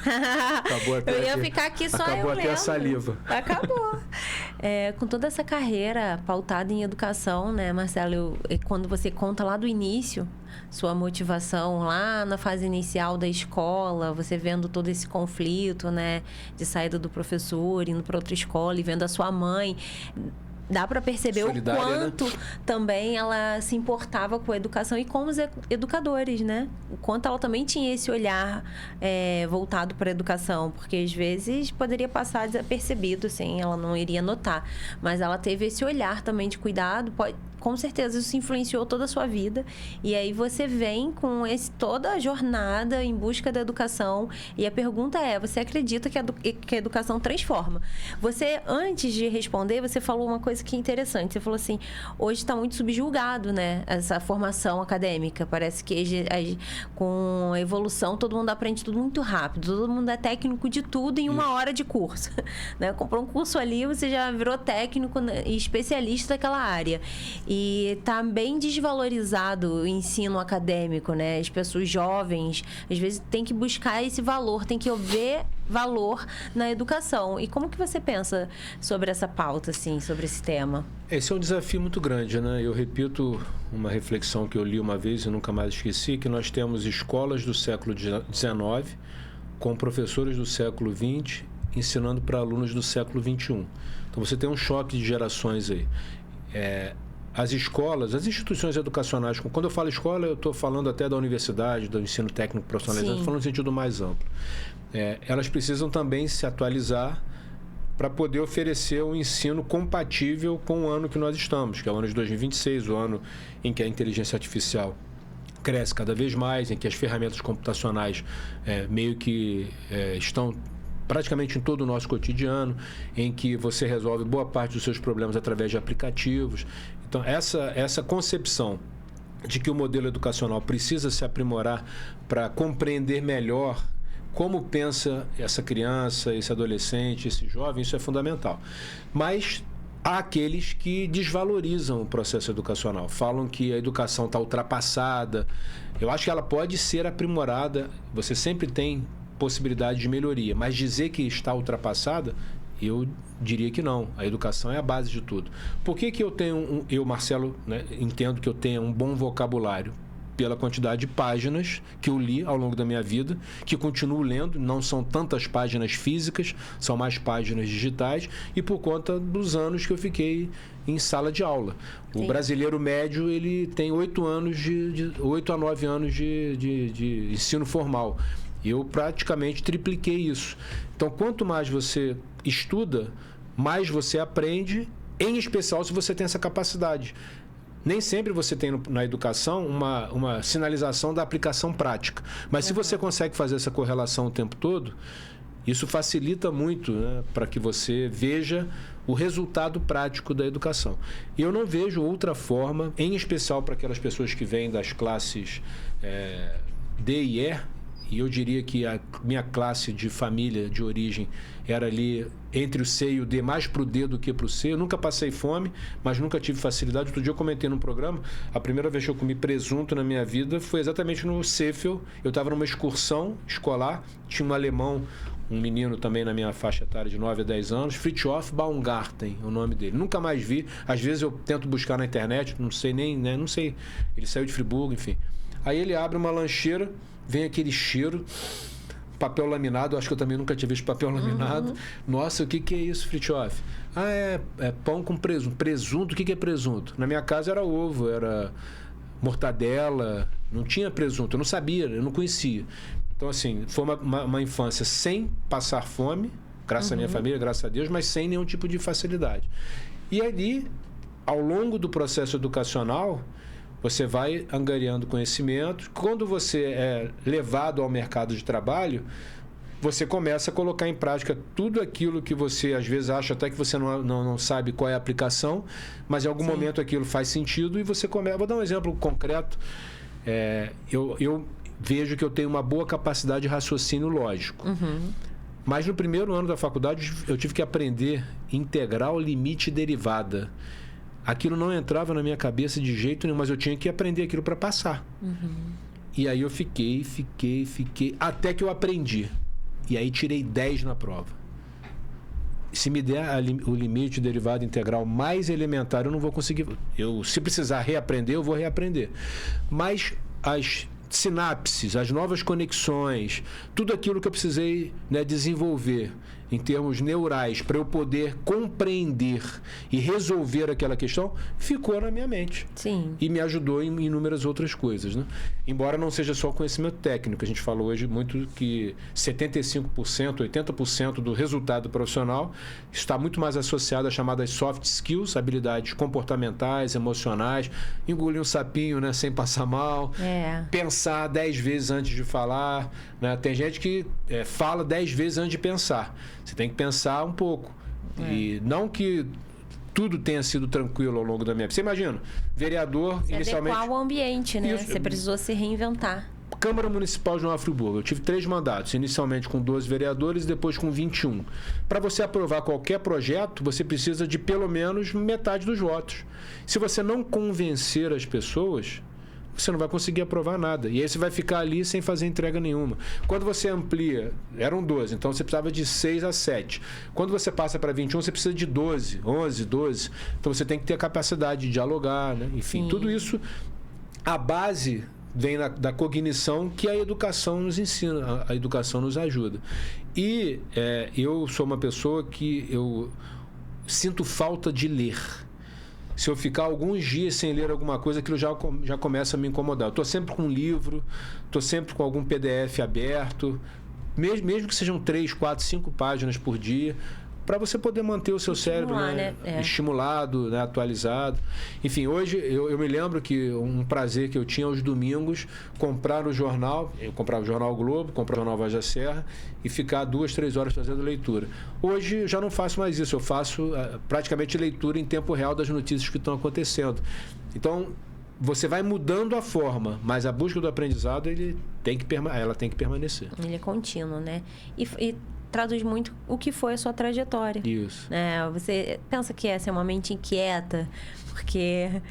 Acabou até eu ia ficar aqui só acabou eu até a saliva. Acabou. Com toda essa carreira pautada em educação, né, Marcelo? Quando você conta lá do início, sua motivação lá na fase inicial da escola, você vendo todo esse conflito, né, de saída do professor, indo para outra escola e vendo a sua mãe... Dá para perceber solidária, o quanto, né, também ela se importava com a educação e com os educadores, né? O quanto ela também tinha esse olhar voltado para a educação, porque às vezes poderia passar desapercebido, assim, ela não iria notar. Mas ela teve esse olhar também de cuidado, com certeza isso influenciou toda a sua vida. E aí você vem com toda a jornada em busca da educação. E a pergunta é, você acredita que a educação transforma? Você, antes de responder, você falou uma coisa que é interessante. Você falou assim, hoje está muito subjugado, né, essa formação acadêmica. Parece que com a evolução todo mundo aprende tudo muito rápido. Todo mundo é técnico de tudo em uma hora de curso. Né? Comprou um curso ali, você já virou técnico e especialista daquela área. E está bem desvalorizado o ensino acadêmico, né? As pessoas jovens, às vezes, têm que buscar esse valor, tem que ver valor na educação. E como que você pensa sobre essa pauta, assim, sobre esse tema? Esse é um desafio muito grande, né? Eu repito uma reflexão que eu li uma vez e nunca mais esqueci, que nós temos escolas do século XIX com professores do século XX ensinando para alunos do século XXI. Então, você tem um choque de gerações aí. As escolas, as instituições educacionais, quando eu falo escola, eu estou falando até da universidade, do ensino técnico profissionalizante, estou falando no sentido mais amplo. Elas precisam também se atualizar para poder oferecer um ensino compatível com o ano que nós estamos, que é o ano de 2026, o ano em que a inteligência artificial cresce cada vez mais, em que as ferramentas computacionais meio que estão praticamente em todo o nosso cotidiano, em que você resolve boa parte dos seus problemas através de aplicativos. Então, essa concepção de que o modelo educacional precisa se aprimorar para compreender melhor como pensa essa criança, esse adolescente, esse jovem, isso é fundamental. Mas há aqueles que desvalorizam o processo educacional, falam que a educação está ultrapassada. Eu acho que ela pode ser aprimorada, você sempre tem possibilidade de melhoria, mas dizer que está ultrapassada, eu diria que não. A educação é a base de tudo. Por que eu tenho, Marcelo, né, entendo que eu tenha um bom vocabulário? Pela quantidade de páginas que eu li ao longo da minha vida, que continuo lendo, não são tantas páginas físicas, são mais páginas digitais, e por conta dos anos que eu fiquei em sala de aula. Sim. O brasileiro médio, ele tem 8 a 9 anos de ensino formal. Eu praticamente tripliquei isso. Então, quanto mais você estuda, mais você aprende, em especial se você tem essa capacidade. Nem sempre você tem na educação uma sinalização da aplicação prática. Mas se você consegue fazer essa correlação o tempo todo, isso facilita muito, né, para que você veja o resultado prático da educação. E eu não vejo outra forma, em especial para aquelas pessoas que vêm das classes D e E, e eu diria que a minha classe de família, de origem, era ali entre o C e o D, mais para o D do que para o C. Eu nunca passei fome, mas nunca tive facilidade. Outro dia eu comentei num programa, a primeira vez que eu comi presunto na minha vida foi exatamente no Cefel. Eu estava numa excursão escolar, tinha um alemão, um menino também na minha faixa etária de 9 a 10 anos, Fritjof Baumgarten, o nome dele. Nunca mais vi. Às vezes eu tento buscar na internet, não sei nem, né? Não sei. Ele saiu de Friburgo, enfim. Aí ele abre uma lancheira, vem aquele cheiro, papel laminado, acho que eu também nunca tinha visto papel laminado. Nossa, o que é isso, Fritjof? Ah, é pão com presunto. Presunto, o que é presunto? Na minha casa era ovo, era mortadela, não tinha presunto, eu não sabia, eu não conhecia. Então, assim, foi uma infância sem passar fome, graças à minha família, graças a Deus, mas sem nenhum tipo de facilidade. E ali, ao longo do processo educacional, você vai angariando conhecimento. Quando você é levado ao mercado de trabalho, você começa a colocar em prática tudo aquilo que você, às vezes, acha até que você não sabe qual é a aplicação, mas em algum momento aquilo faz sentido e você começa... Vou dar um exemplo concreto. Eu vejo que eu tenho uma boa capacidade de raciocínio lógico. Mas no primeiro ano da faculdade, eu tive que aprender integral, limite e derivada. Aquilo não entrava na minha cabeça de jeito nenhum, mas eu tinha que aprender aquilo para passar. E aí eu fiquei, até que eu aprendi. E aí tirei 10 na prova. Se me der o limite derivado integral mais elementar, eu não vou conseguir. Se precisar reaprender, eu vou reaprender. Mas as sinapses, as novas conexões, tudo aquilo que eu precisei, né, desenvolver em termos neurais para eu poder compreender e resolver aquela questão, ficou na minha mente. Sim. E me ajudou em inúmeras outras coisas, né? Embora não seja só conhecimento técnico, a gente falou hoje muito que 75%, 80% do resultado profissional está muito mais associado às chamadas soft skills, habilidades comportamentais, emocionais, engolir um sapinho, né, sem passar mal, pensar 10 vezes antes de falar, né? Tem gente que fala 10 vezes antes de pensar. Você tem que pensar um pouco. E não que tudo tenha sido tranquilo ao longo da minha vida. Você imagina, vereador, inicialmente... adequar o ambiente, né? Você precisou se reinventar. Câmara Municipal de Nova Friburgo. Eu tive 3 mandatos, inicialmente com 12 vereadores e depois com 21. Para você aprovar qualquer projeto, você precisa de pelo menos metade dos votos. Se você não convencer as pessoas, você não vai conseguir aprovar nada. E aí você vai ficar ali sem fazer entrega nenhuma. Quando você amplia, eram 12, então você precisava de 6 a 7. Quando você passa para 21, você precisa de 12, 11, 12. Então você tem que ter a capacidade de dialogar, né? Enfim, tudo isso, a base vem da cognição que a educação nos ensina, a educação nos ajuda. E eu sou uma pessoa que eu sinto falta de ler. Se eu ficar alguns dias sem ler alguma coisa, aquilo já começa a me incomodar. Eu estou sempre com um livro, estou sempre com algum PDF aberto, mesmo que sejam 3, 4, 5 páginas por dia, para você poder manter o seu cérebro, né, estimulado, né, atualizado. Enfim, hoje eu me lembro que um prazer que eu tinha aos domingos, comprar o jornal, eu comprava o Jornal Globo, comprava o Jornal Voz da Serra e ficar 2, 3 horas fazendo leitura. Hoje eu já não faço mais isso, eu faço praticamente leitura em tempo real das notícias que estão acontecendo. Então, você vai mudando a forma, mas a busca do aprendizado ela tem que permanecer. Ele é contínuo, né? E traduz muito o que foi a sua trajetória. Isso. Você pensa que essa é uma mente inquieta, porque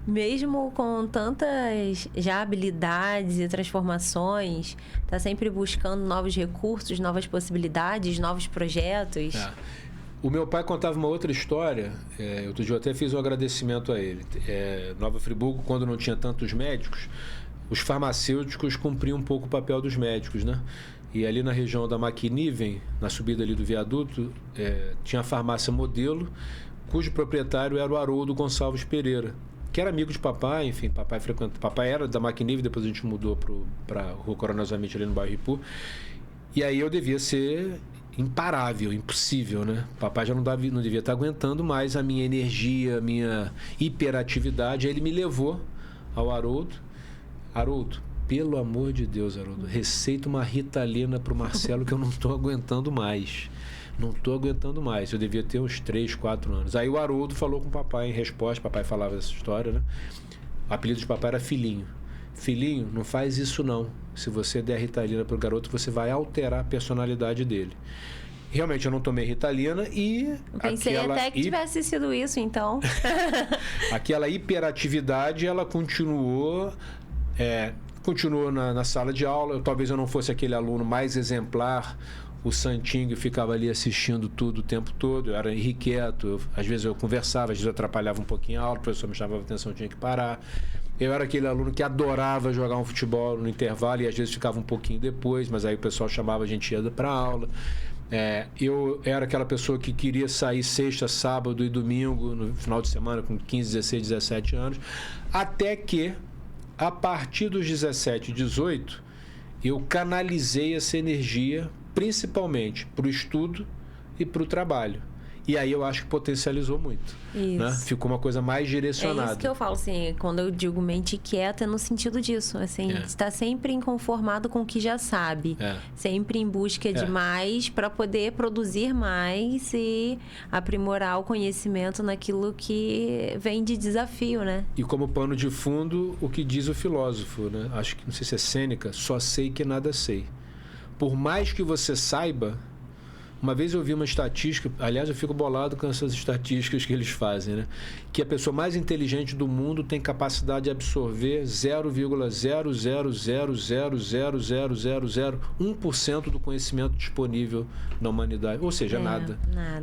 mesmo com tantas já habilidades e transformações, está sempre buscando novos recursos, novas possibilidades, novos projetos. O meu pai contava uma outra história, outro dia eu até fiz um agradecimento a ele. Nova Friburgo, quando não tinha tantos médicos, os farmacêuticos cumpriam um pouco o papel dos médicos, né? E ali na região da Maquiniven, na subida ali do viaduto, tinha a farmácia Modelo, cujo proprietário era o Haroldo Gonçalves Pereira, que era amigo de papai, enfim, papai era da Maquiniven, depois a gente mudou para a Rua Coronel Zamit ali no bairro Ipu. E aí eu devia ser imparável, impossível, né? Papai já não devia estar aguentando mais a minha energia, a minha hiperatividade. Aí ele me levou ao Haroldo. Haroldo, pelo amor de Deus, Haroldo, receita uma Ritalina para o Marcelo que eu não estou aguentando mais. Não estou aguentando mais. Eu devia ter uns 3, 4 anos. Aí o Haroldo falou com o papai em resposta. Papai falava essa história, né? O apelido de papai era Filhinho. Filhinho, não faz isso não. Se você der Ritalina para o garoto, você vai alterar a personalidade dele. Realmente, eu não tomei Ritalina e... Eu pensei até que tivesse sido isso, então. Aquela hiperatividade, ela continuou na sala de aula. Talvez eu não fosse aquele aluno mais exemplar, o santinho que ficava ali assistindo tudo o tempo todo. Eu era irrequieto, às vezes eu conversava, às vezes eu atrapalhava um pouquinho a aula, o professor me chamava a atenção, eu tinha que parar. Eu era aquele aluno que adorava jogar um futebol no intervalo e às vezes ficava um pouquinho depois, mas aí o pessoal chamava, a gente ia para a aula. Eu era aquela pessoa que queria sair sexta, sábado e domingo, no final de semana, com 15, 16, 17 anos, até que, a partir dos 17, 18, eu canalizei essa energia principalmente para o estudo e para o trabalho. E aí eu acho que potencializou muito. Isso. Né? Ficou uma coisa mais direcionada. É isso que eu falo, assim, quando eu digo mente quieta, é no sentido disso. Assim, está sempre inconformado com o que já sabe. Sempre em busca de mais para poder produzir mais e aprimorar o conhecimento naquilo que vem de desafio, né? E como pano de fundo, o que diz o filósofo, né? Acho que, não sei se é Sêneca, só sei que nada sei. Por mais que você saiba... Uma vez eu vi uma estatística, aliás, eu fico bolado com essas estatísticas que eles fazem, né? Que a pessoa mais inteligente do mundo tem capacidade de absorver 0,000000001% do conhecimento disponível na humanidade. Ou seja, nada.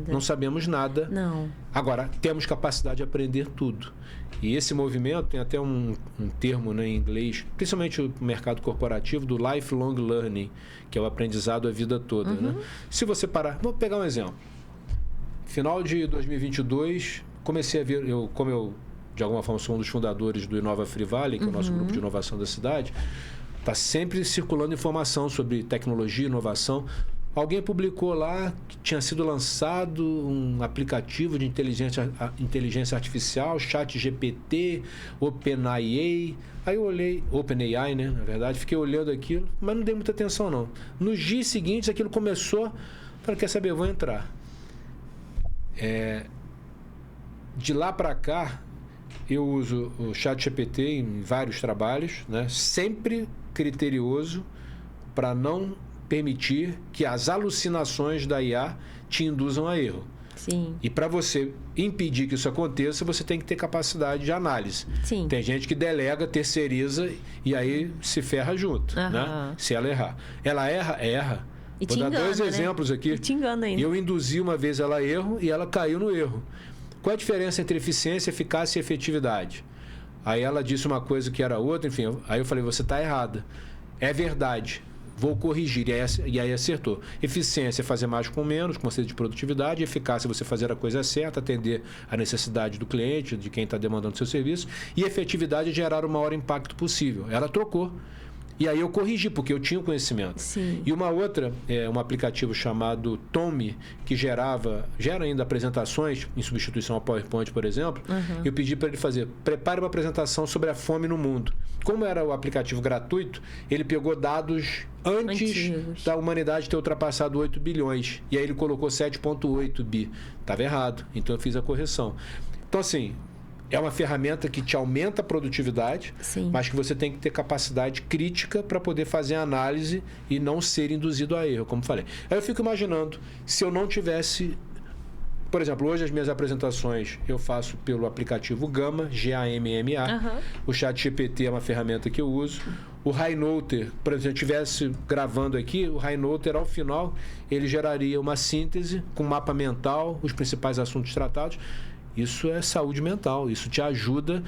Não sabemos nada. Não. Agora, temos capacidade de aprender tudo. E esse movimento tem até um termo, né, em inglês, principalmente o mercado corporativo, do lifelong learning, que é o aprendizado a vida toda. Né? Se você parar... Vou pegar um exemplo. Final de 2022, comecei a ver... Como eu, de alguma forma, sou um dos fundadores do Inova Free Valley, que é o nosso grupo de inovação da cidade, está sempre circulando informação sobre tecnologia e inovação. Alguém publicou lá que tinha sido lançado um aplicativo de inteligência artificial, ChatGPT, OpenAI. Aí eu olhei, OpenAI, né? Na verdade, fiquei olhando aquilo, mas não dei muita atenção, não. Nos dias seguintes, aquilo começou, falei, quer saber, eu vou entrar. De lá para cá, eu uso o ChatGPT em vários trabalhos, né? Sempre criterioso para não permitir que as alucinações da IA te induzam a erro. Sim. E para você impedir que isso aconteça, você tem que ter capacidade de análise. Sim. Tem gente que delega, terceiriza e aí se ferra junto, né? Se ela errar. Ela erra. E vou dar engana, dois exemplos aqui. E te engana ainda. Eu induzi uma vez ela a erro e ela caiu no erro. Qual é a diferença entre eficiência, eficácia e efetividade? Aí ela disse uma coisa que era outra, enfim. Aí eu falei, você está errada. É verdade. Vou corrigir. E aí acertou. Eficiência é fazer mais com menos, conceito de produtividade. Eficácia é você fazer a coisa certa, atender a necessidade do cliente, de quem está demandando seu serviço. E efetividade é gerar o maior impacto possível. Ela trocou. E aí eu corrigi, porque eu tinha o conhecimento. Sim. E uma outra, um aplicativo chamado Tome, que gera ainda apresentações, em substituição ao PowerPoint, por exemplo. Eu pedi para ele fazer, prepare uma apresentação sobre a fome no mundo. Como era o aplicativo gratuito, ele pegou dados antes da humanidade ter ultrapassado 8 bilhões. E aí ele colocou 7,8 bi. Estava errado, então eu fiz a correção. Então, assim... É uma ferramenta que te aumenta a produtividade, mas que você tem que ter capacidade crítica para poder fazer a análise e não ser induzido a erro, como falei. Aí eu fico imaginando, se eu não tivesse... Por exemplo, hoje as minhas apresentações eu faço pelo aplicativo Gamma, G-A-M-M-A. O ChatGPT é uma ferramenta que eu uso. O Highnoter, por exemplo, se eu estivesse gravando aqui, o Highnoter, ao final, ele geraria uma síntese com mapa mental, os principais assuntos tratados. Isso é saúde mental, isso te ajuda.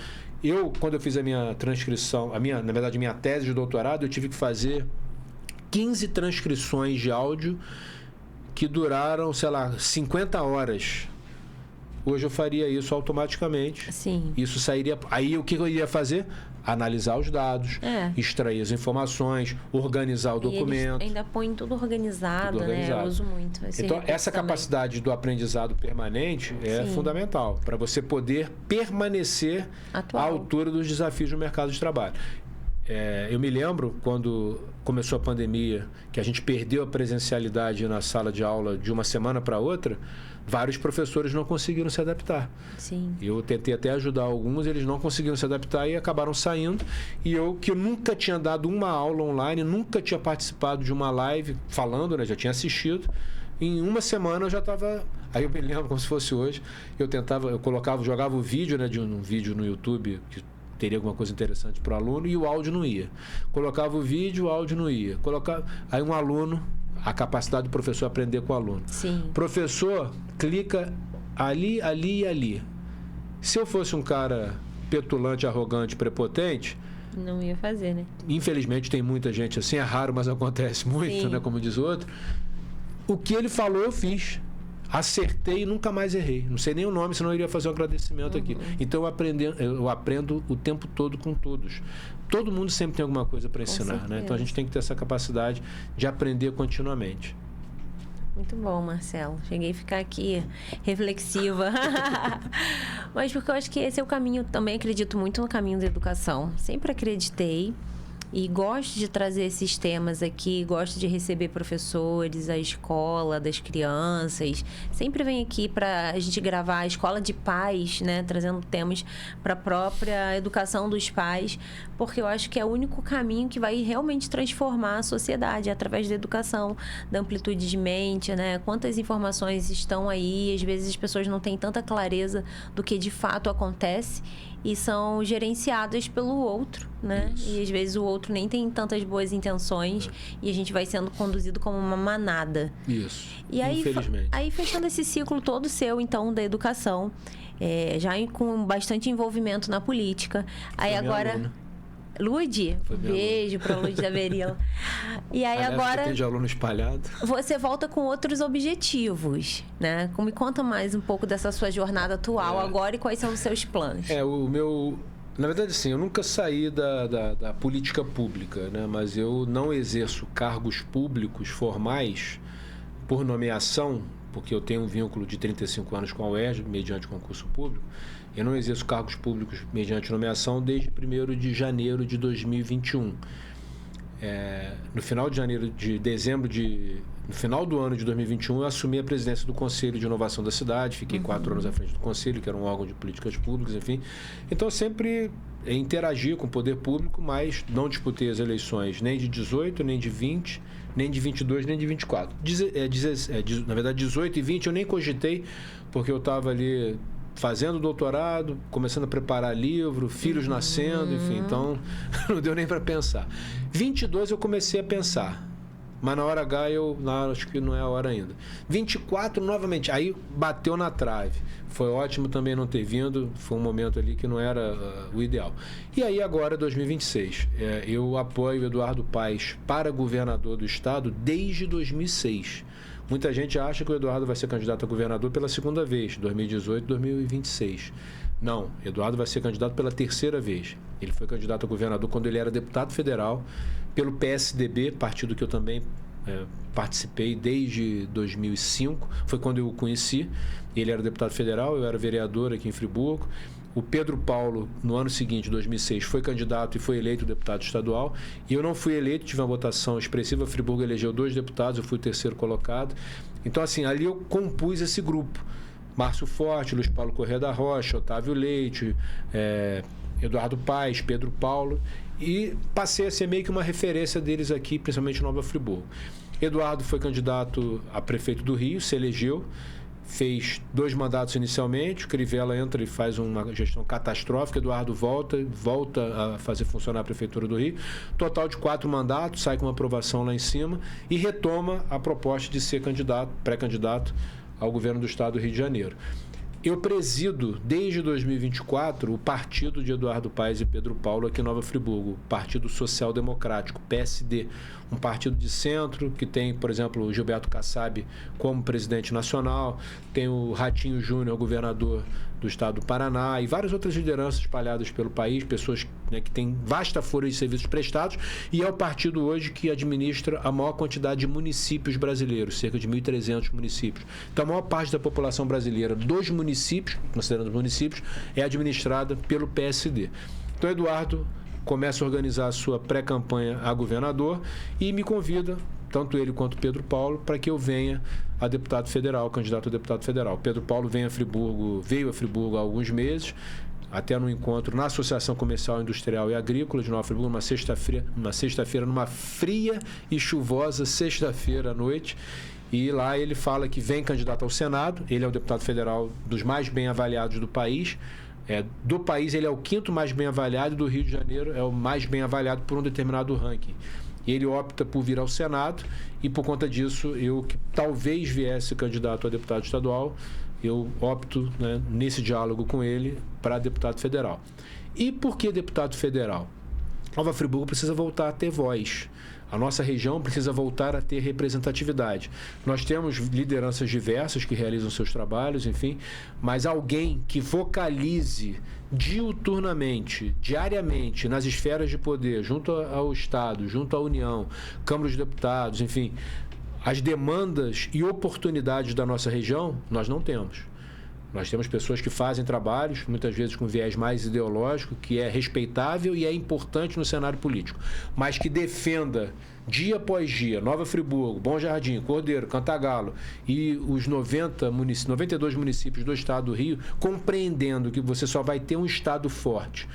Quando eu fiz a minha transcrição, na verdade, minha tese de doutorado, eu tive que fazer 15 transcrições de áudio que duraram, 50 horas. hoje eu faria isso automaticamente. Sim. Isso sairia... Aí o que eu iria fazer? Analisar os dados, extrair as informações, organizar o documento. Ainda põe tudo organizado, né? Eu uso muito. Então, essa capacidade do aprendizado permanente é fundamental para você poder permanecer à altura dos desafios do mercado de trabalho. Eu me lembro quando começou a pandemia, que a gente perdeu a presencialidade na sala de aula de uma semana para outra, vários professores não conseguiram se adaptar. Sim. Eu tentei até ajudar alguns, eles não conseguiram se adaptar e acabaram saindo. E eu, que eu nunca tinha dado uma aula online, nunca tinha participado de uma live falando, né? Já tinha assistido. Em uma semana eu já estava... Aí eu me lembro como se fosse hoje, jogava o vídeo, né, de um vídeo no YouTube que teria alguma coisa interessante para o aluno e o áudio não ia. Colocava o vídeo, o áudio não ia. Aí um aluno, a capacidade do professor aprender com o aluno. Sim. Professor, clica ali, ali e ali. Se eu fosse um cara petulante, arrogante, prepotente... Não ia fazer, né? Infelizmente tem muita gente assim, é raro, mas acontece muito, né? Como diz o outro. O que ele falou, eu fiz. Acertei e nunca mais errei. Não sei nem o nome, senão eu iria fazer um agradecimento aqui. Então eu aprendo o tempo todo com todos. Todo mundo sempre tem alguma coisa para ensinar, né? Então a gente tem que ter essa capacidade de aprender continuamente. Muito bom, Marcelo. Cheguei a ficar aqui reflexiva. Mas porque eu acho que esse é o caminho, também acredito muito no caminho da educação. Sempre acreditei. E gosto de trazer esses temas aqui, gosto de receber professores, a escola das crianças. Sempre venho aqui para a gente gravar a escola de pais, né? Trazendo temas para a própria educação dos pais, porque eu acho que é o único caminho que vai realmente transformar a sociedade, através da educação, da amplitude de mente, né? Quantas informações estão aí, às vezes as pessoas não têm tanta clareza do que de fato acontece e são gerenciadas pelo outro, né? Isso. E às vezes o outro nem tem tantas boas intenções e a gente vai sendo conduzido como uma manada. Isso, e aí, infelizmente. Aí fechando esse ciclo todo seu, então, da educação, já com bastante envolvimento na política. Aí Foi agora... aluna. Lude, beijo para Lude da Berila. E aí agora tem de aluno espalhado. Você volta com outros objetivos, né? Me conta mais um pouco dessa sua jornada atual agora e quais são os seus planos. Na verdade, assim, eu nunca saí da política pública, né? Mas eu não exerço cargos públicos formais por nomeação, porque eu tenho um vínculo de 35 anos com a UERJ, mediante concurso público. Eu não exerço cargos públicos mediante nomeação desde 1º de janeiro de 2021. No final do ano de 2021, eu assumi a presidência do Conselho de Inovação da cidade, fiquei 4 anos à frente do Conselho, que era um órgão de políticas públicas, enfim. Então, eu sempre interagi com o poder público, mas não disputei as eleições nem de 18, nem de 20, nem de 22, nem de 24. Na verdade, 18 e 20 eu nem cogitei, porque eu estava ali fazendo doutorado, começando a preparar livro, filhos nascendo, enfim, então não deu nem para pensar. 22 eu comecei a pensar, mas na hora H acho que não é a hora ainda. 24 novamente, aí bateu na trave. Foi ótimo também não ter vindo, foi um momento ali que não era o ideal. E aí agora, 2026, eu apoio Eduardo Paes para governador do estado desde 2006. Muita gente acha que o Eduardo vai ser candidato a governador pela segunda vez, 2018, 2026. Não, Eduardo vai ser candidato pela terceira vez. Ele foi candidato a governador quando ele era deputado federal pelo PSDB, partido que eu também participei desde 2005. Foi quando eu o conheci. Ele era deputado federal, eu era vereador aqui em Friburgo. O Pedro Paulo, no ano seguinte, 2006, foi candidato e foi eleito deputado estadual. E eu não fui eleito, tive uma votação expressiva. Friburgo elegeu 2 deputados, eu fui o terceiro colocado. Então, assim, ali eu compus esse grupo. Márcio Forte, Luiz Paulo Corrêa da Rocha, Otávio Leite, Eduardo Paes, Pedro Paulo. E passei a ser meio que uma referência deles aqui, principalmente em Nova Friburgo. Eduardo foi candidato a prefeito do Rio, se elegeu. Fez 2 mandatos inicialmente, o Crivella entra e faz uma gestão catastrófica, Eduardo volta a fazer funcionar a Prefeitura do Rio, total de 4 mandatos, sai com uma aprovação lá em cima e retoma a proposta de ser pré-candidato ao governo do estado do Rio de Janeiro. Eu presido, desde 2024, o partido de Eduardo Paes e Pedro Paulo aqui em Nova Friburgo, Partido Social Democrático, PSD, um partido de centro que tem, por exemplo, o Gilberto Kassab como presidente nacional, tem o Ratinho Júnior, governador do estado do Paraná, e várias outras lideranças espalhadas pelo país, pessoas, né, que têm vasta folha de serviços prestados, e é o partido hoje que administra a maior quantidade de municípios brasileiros, cerca de 1.300 municípios. Então, a maior parte da população brasileira dos municípios, considerando os municípios, é administrada pelo PSD. Então, Eduardo começa a organizar a sua pré-campanha a governador e me convida, tanto ele quanto Pedro Paulo, para que eu venha a deputado federal, candidato a deputado federal. Pedro Paulo veio a Friburgo há alguns meses, até no encontro na Associação Comercial, Industrial e Agrícola de Nova Friburgo, numa sexta-feira, numa fria e chuvosa sexta-feira à noite. E lá ele fala que vem candidato ao Senado, ele é o deputado federal dos mais bem avaliados do país. Do país, ele é o 5º mais bem avaliado, do Rio de Janeiro é o mais bem avaliado por um determinado ranking. E ele opta por vir ao Senado e, por conta disso, eu, que talvez viesse candidato a deputado estadual, eu opto, né, nesse diálogo com ele para deputado federal. E por que deputado federal? Nova Friburgo precisa voltar a ter voz. A nossa região precisa voltar a ter representatividade. Nós temos lideranças diversas que realizam seus trabalhos, enfim, mas alguém que vocalize diuturnamente, diariamente, nas esferas de poder, junto ao Estado, junto à União, Câmara dos Deputados, enfim, as demandas e oportunidades da nossa região, nós não temos. Nós temos pessoas que fazem trabalhos, muitas vezes com viés mais ideológico, que é respeitável e é importante no cenário político, mas que defenda dia após dia Nova Friburgo, Bom Jardim, Cordeiro, Cantagalo e os 92 municípios do estado do Rio, compreendendo que você só vai ter um estado forte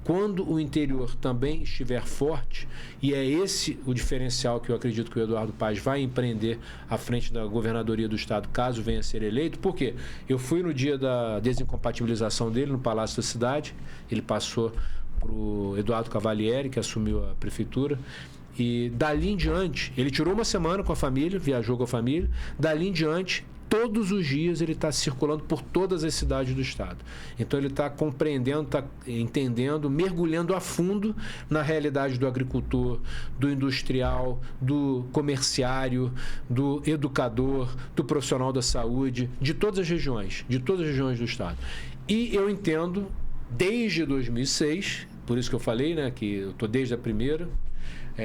quando o interior também estiver forte, e é esse o diferencial que eu acredito que o Eduardo Paes vai empreender à frente da governadoria do estado, caso venha a ser eleito. Por quê? Eu fui no dia da desincompatibilização dele, no Palácio da Cidade, ele passou para o Eduardo Cavalieri, que assumiu a prefeitura, e dali em diante, ele tirou uma semana com a família, viajou com a família, dali em diante, todos os dias ele está circulando por todas as cidades do estado. Então ele está compreendendo, está entendendo, mergulhando a fundo na realidade do agricultor, do industrial, do comerciário, do educador, do profissional da saúde, de todas as regiões do estado. E eu entendo, desde 2006, por isso que eu falei, né, que eu estou desde a primeira,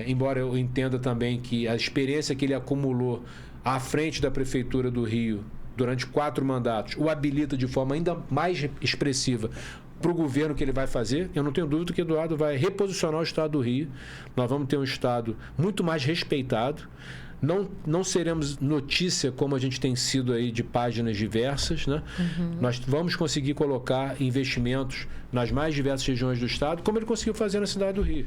embora eu entenda também que a experiência que ele acumulou à frente da Prefeitura do Rio durante 4 mandatos o habilita de forma ainda mais expressiva para o governo que ele vai fazer. Eu não tenho dúvida que Eduardo vai reposicionar o estado do Rio. Nós vamos ter um estado muito mais respeitado. Não seremos notícia como a gente tem sido aí de páginas diversas, né? Nós vamos conseguir colocar investimentos nas mais diversas regiões do estado, como ele conseguiu fazer na cidade do Rio.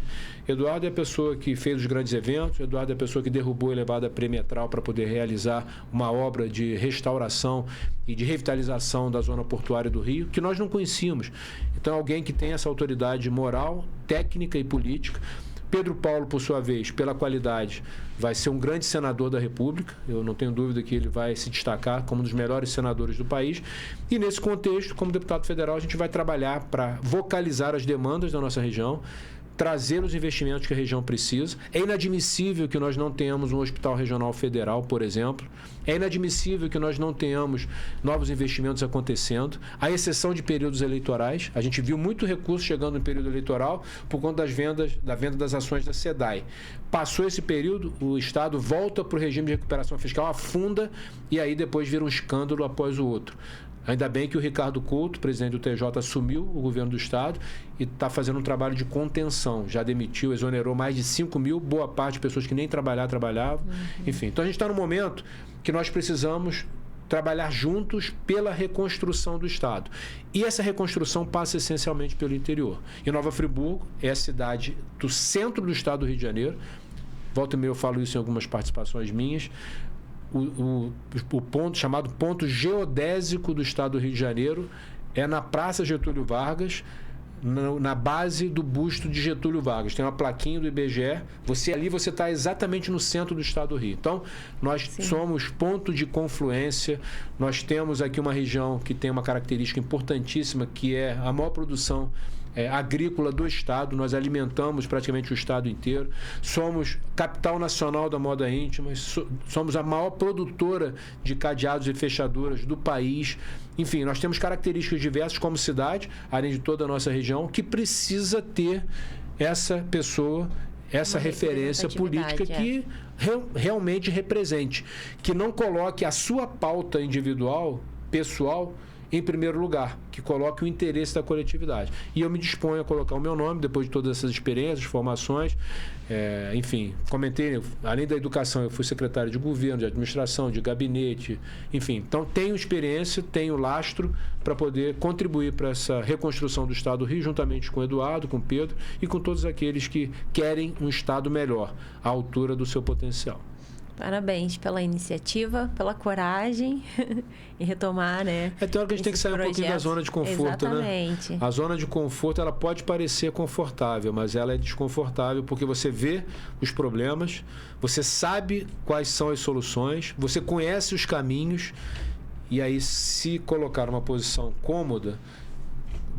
Eduardo é a pessoa que fez os grandes eventos, Eduardo é a pessoa que derrubou a elevada perimetral para poder realizar uma obra de restauração e de revitalização da zona portuária do Rio, que nós não conhecíamos. Então, alguém que tem essa autoridade moral, técnica e política. Pedro Paulo, por sua vez, pela qualidade, vai ser um grande senador da República. Eu não tenho dúvida que ele vai se destacar como um dos melhores senadores do país. E, nesse contexto, como deputado federal, a gente vai trabalhar para vocalizar as demandas da nossa região, trazer os investimentos que a região precisa. É inadmissível que nós não tenhamos um hospital regional federal, por exemplo. É inadmissível que nós não tenhamos novos investimentos acontecendo, à exceção de períodos eleitorais. A gente viu muito recurso chegando no período eleitoral por conta da venda das ações da SEDAI. Passou esse período, o Estado volta para o regime de recuperação fiscal, afunda e aí depois vira um escândalo após o outro. Ainda bem que o Ricardo Couto, presidente do TJ, assumiu o governo do estado e está fazendo um trabalho de contenção. Já demitiu, exonerou mais de 5 mil, boa parte de pessoas que nem trabalhavam. Enfim, então a gente está no momento que nós precisamos trabalhar juntos pela reconstrução do estado. E essa reconstrução passa essencialmente pelo interior. E Nova Friburgo é a cidade do centro do estado do Rio de Janeiro. Volta e meia eu falo isso em algumas participações minhas. O ponto chamado ponto geodésico do estado do Rio de Janeiro é na Praça Getúlio Vargas, na base do busto de Getúlio Vargas. Tem uma plaquinha do IBGE. Você está exatamente no centro do estado do Rio. Então, nós somos ponto de confluência. Nós temos aqui uma região que tem uma característica importantíssima, que é a maior produção agrícola do estado. Nós alimentamos praticamente o estado inteiro. Somos capital nacional da moda íntima. Somos a maior produtora de cadeados e fechaduras do país. Enfim, nós temos características diversas como cidade, além de toda a nossa região, que precisa ter essa pessoa, essa referência política que realmente represente, que não coloque a sua pauta individual, pessoal, em primeiro lugar, que coloque o interesse da coletividade. E eu me disponho a colocar o meu nome, depois de todas essas experiências, formações, enfim, comentei, além da educação, eu fui secretário de governo, de administração, de gabinete, enfim. Então, tenho experiência, tenho lastro para poder contribuir para essa reconstrução do Estado do Rio, juntamente com o Eduardo, com o Pedro e com todos aqueles que querem um Estado melhor, à altura do seu potencial. Parabéns pela iniciativa, pela coragem e retomar, né? Tem hora que a gente tem que sair um pouquinho da zona de conforto, exatamente, né? A zona de conforto, ela pode parecer confortável, mas ela é desconfortável porque você vê os problemas, você sabe quais são as soluções, você conhece os caminhos e aí se colocar numa posição cômoda,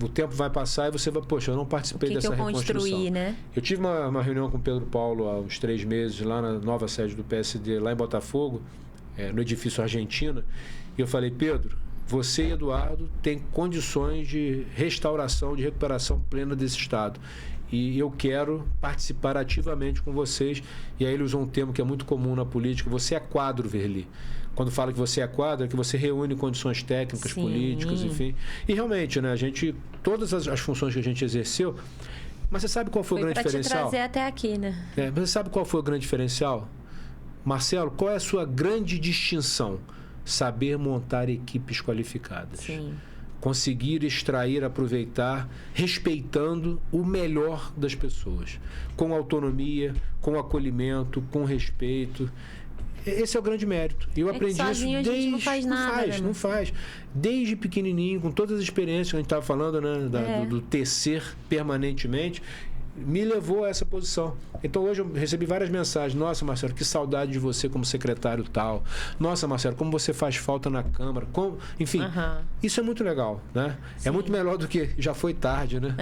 o tempo vai passar e você vai, poxa, eu não participei dessa reconstrução. Né? Eu tive uma reunião com o Pedro Paulo há uns 3 meses, lá na nova sede do PSD, lá em Botafogo, no edifício Argentina, e eu falei, Pedro, você e Eduardo têm condições de restauração, de recuperação plena desse Estado. E eu quero participar ativamente com vocês. E aí ele usou um termo que é muito comum na política, você é quadro, Verli. Quando fala que você é quadro, é que você reúne condições técnicas, políticas, enfim. E realmente, né, todas as funções que a gente exerceu, mas você sabe qual foi o grande diferencial? Te trazer até aqui, né? Mas você sabe qual foi o grande diferencial? Marcelo, qual é a sua grande distinção? Saber montar equipes qualificadas. Sim. Conseguir extrair, aproveitar, respeitando o melhor das pessoas. Com autonomia, com acolhimento, com respeito. Esse é o grande mérito. Eu aprendi isso desde... A gente não faz nada, não faz. Desde pequenininho, com todas as experiências que a gente estava falando, né, do tecer permanentemente, me levou a essa posição. Então, hoje eu recebi várias mensagens. Nossa, Marcelo, que saudade de você como secretário tal. Nossa, Marcelo, como você faz falta na Câmara. Enfim, isso é muito legal, né? Sim. É muito melhor do que já foi tarde, né?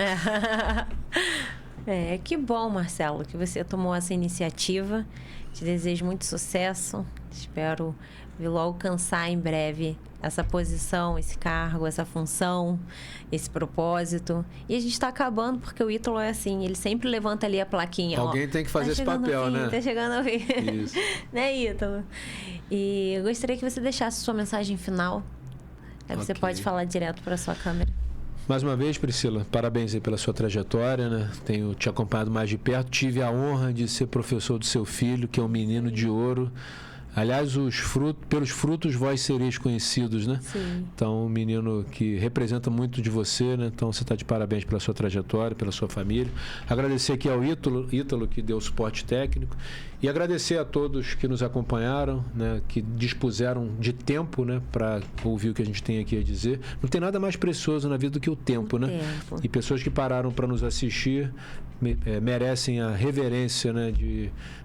Que bom, Marcelo, que você tomou essa iniciativa. Te desejo muito sucesso. Espero vê-lo alcançar em breve essa posição, esse cargo, essa função, esse propósito. E a gente está acabando porque o Ítalo é assim, ele sempre levanta ali a plaquinha. Alguém tem que fazer esse papel, né? Tá chegando ao fim. Isso. Né, Ítalo? E eu gostaria que você deixasse sua mensagem final. Aí você pode falar direto para a sua câmera. Mais uma vez, Priscila, parabéns aí pela sua trajetória, né? Tenho te acompanhado mais de perto. Tive a honra de ser professor do seu filho, que é um menino de ouro. Aliás, pelos frutos vós sereis conhecidos, né? Sim. Então, um menino que representa muito de você, né? Então, você está de parabéns pela sua trajetória, pela sua família. Agradecer aqui ao Ítalo, que deu o suporte técnico. E agradecer a todos que nos acompanharam, né? Que dispuseram de tempo, né? Para ouvir o que a gente tem aqui a dizer. Não tem nada mais precioso na vida do que o tempo, né? E pessoas que pararam para nos assistir merecem a reverência, né,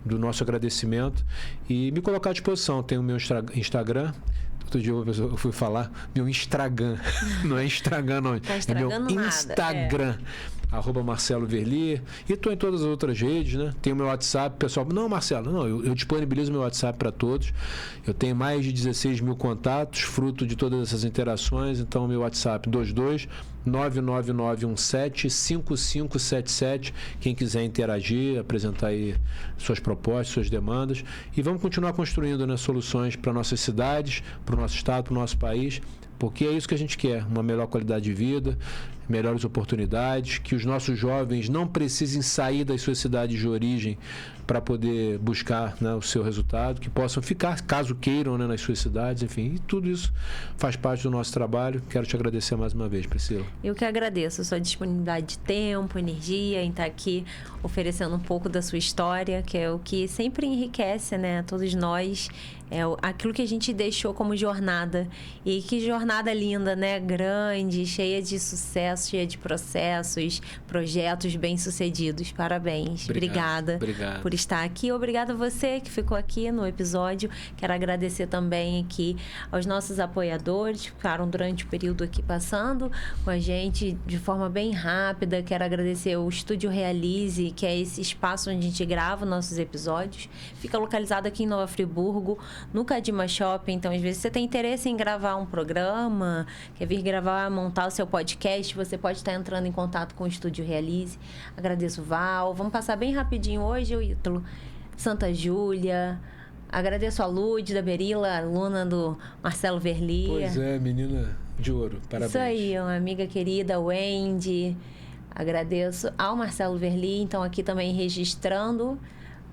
do nosso agradecimento e me colocar à disposição. Tem o meu Instagram. Outro dia eu fui falar meu Instagram. Não é Instagram, não. É meu Instagram. @Marcelo Verli. E estou em todas as outras redes, né? Tem o meu WhatsApp, pessoal. Não, Marcelo, não, eu disponibilizo meu WhatsApp para todos. Eu tenho mais de 16 mil contatos, fruto de todas essas interações. Então, meu WhatsApp 22-99917-5577. Quem quiser interagir, apresentar aí suas propostas, suas demandas. E vamos continuar construindo, né, soluções para nossas cidades, para o nosso estado, para o nosso país. Porque é isso que a gente quer, uma melhor qualidade de vida, melhores oportunidades, que os nossos jovens não precisem sair das suas cidades de origem para poder buscar, né, o seu resultado, que possam ficar, caso queiram, né, nas suas cidades, enfim. E tudo isso faz parte do nosso trabalho. Quero te agradecer mais uma vez, Priscila. Eu que agradeço a sua disponibilidade de tempo, energia, em estar aqui oferecendo um pouco da sua história, que é o que sempre enriquece, né, todos nós. aquilo que a gente deixou como jornada. E que jornada linda, né? Grande, cheia de sucesso, cheia de processos, projetos bem-sucedidos. Parabéns. Obrigada por estar aqui. Obrigada a você que ficou aqui no episódio. Quero agradecer também aqui aos nossos apoiadores, que ficaram durante o período aqui passando com a gente de forma bem rápida. Quero agradecer o Estúdio Realize, que é esse espaço onde a gente grava nossos episódios. Fica localizado aqui em Nova Friburgo, no Cadima Shopping. Então, às vezes, você tem interesse em gravar um programa, quer vir gravar, montar o seu podcast, você pode estar entrando em contato com o Estúdio Realize. Agradeço, Val. Vamos passar bem rapidinho hoje, o Ítalo. Santa Júlia. Agradeço a Lud, da Berila, aluna do Marcelo Verli. Pois é, menina de ouro. Parabéns. Isso aí, uma amiga querida, Wendy. Agradeço ao Marcelo Verli. Então, aqui também registrando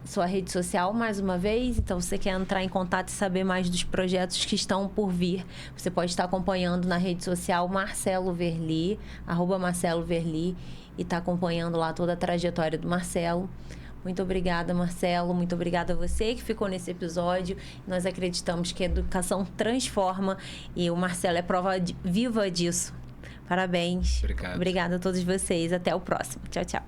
sua rede social mais uma vez. Então, você quer entrar em contato e saber mais dos projetos que estão por vir, você pode estar acompanhando na rede social Marcelo Verli, @MarceloVerli, e está acompanhando lá toda a trajetória do Marcelo. Muito obrigada, Marcelo. Muito obrigada a você que ficou nesse episódio. Nós acreditamos que a educação transforma e o Marcelo é prova viva disso. Parabéns. Obrigado. Obrigada a todos vocês. Até o próximo. Tchau, tchau.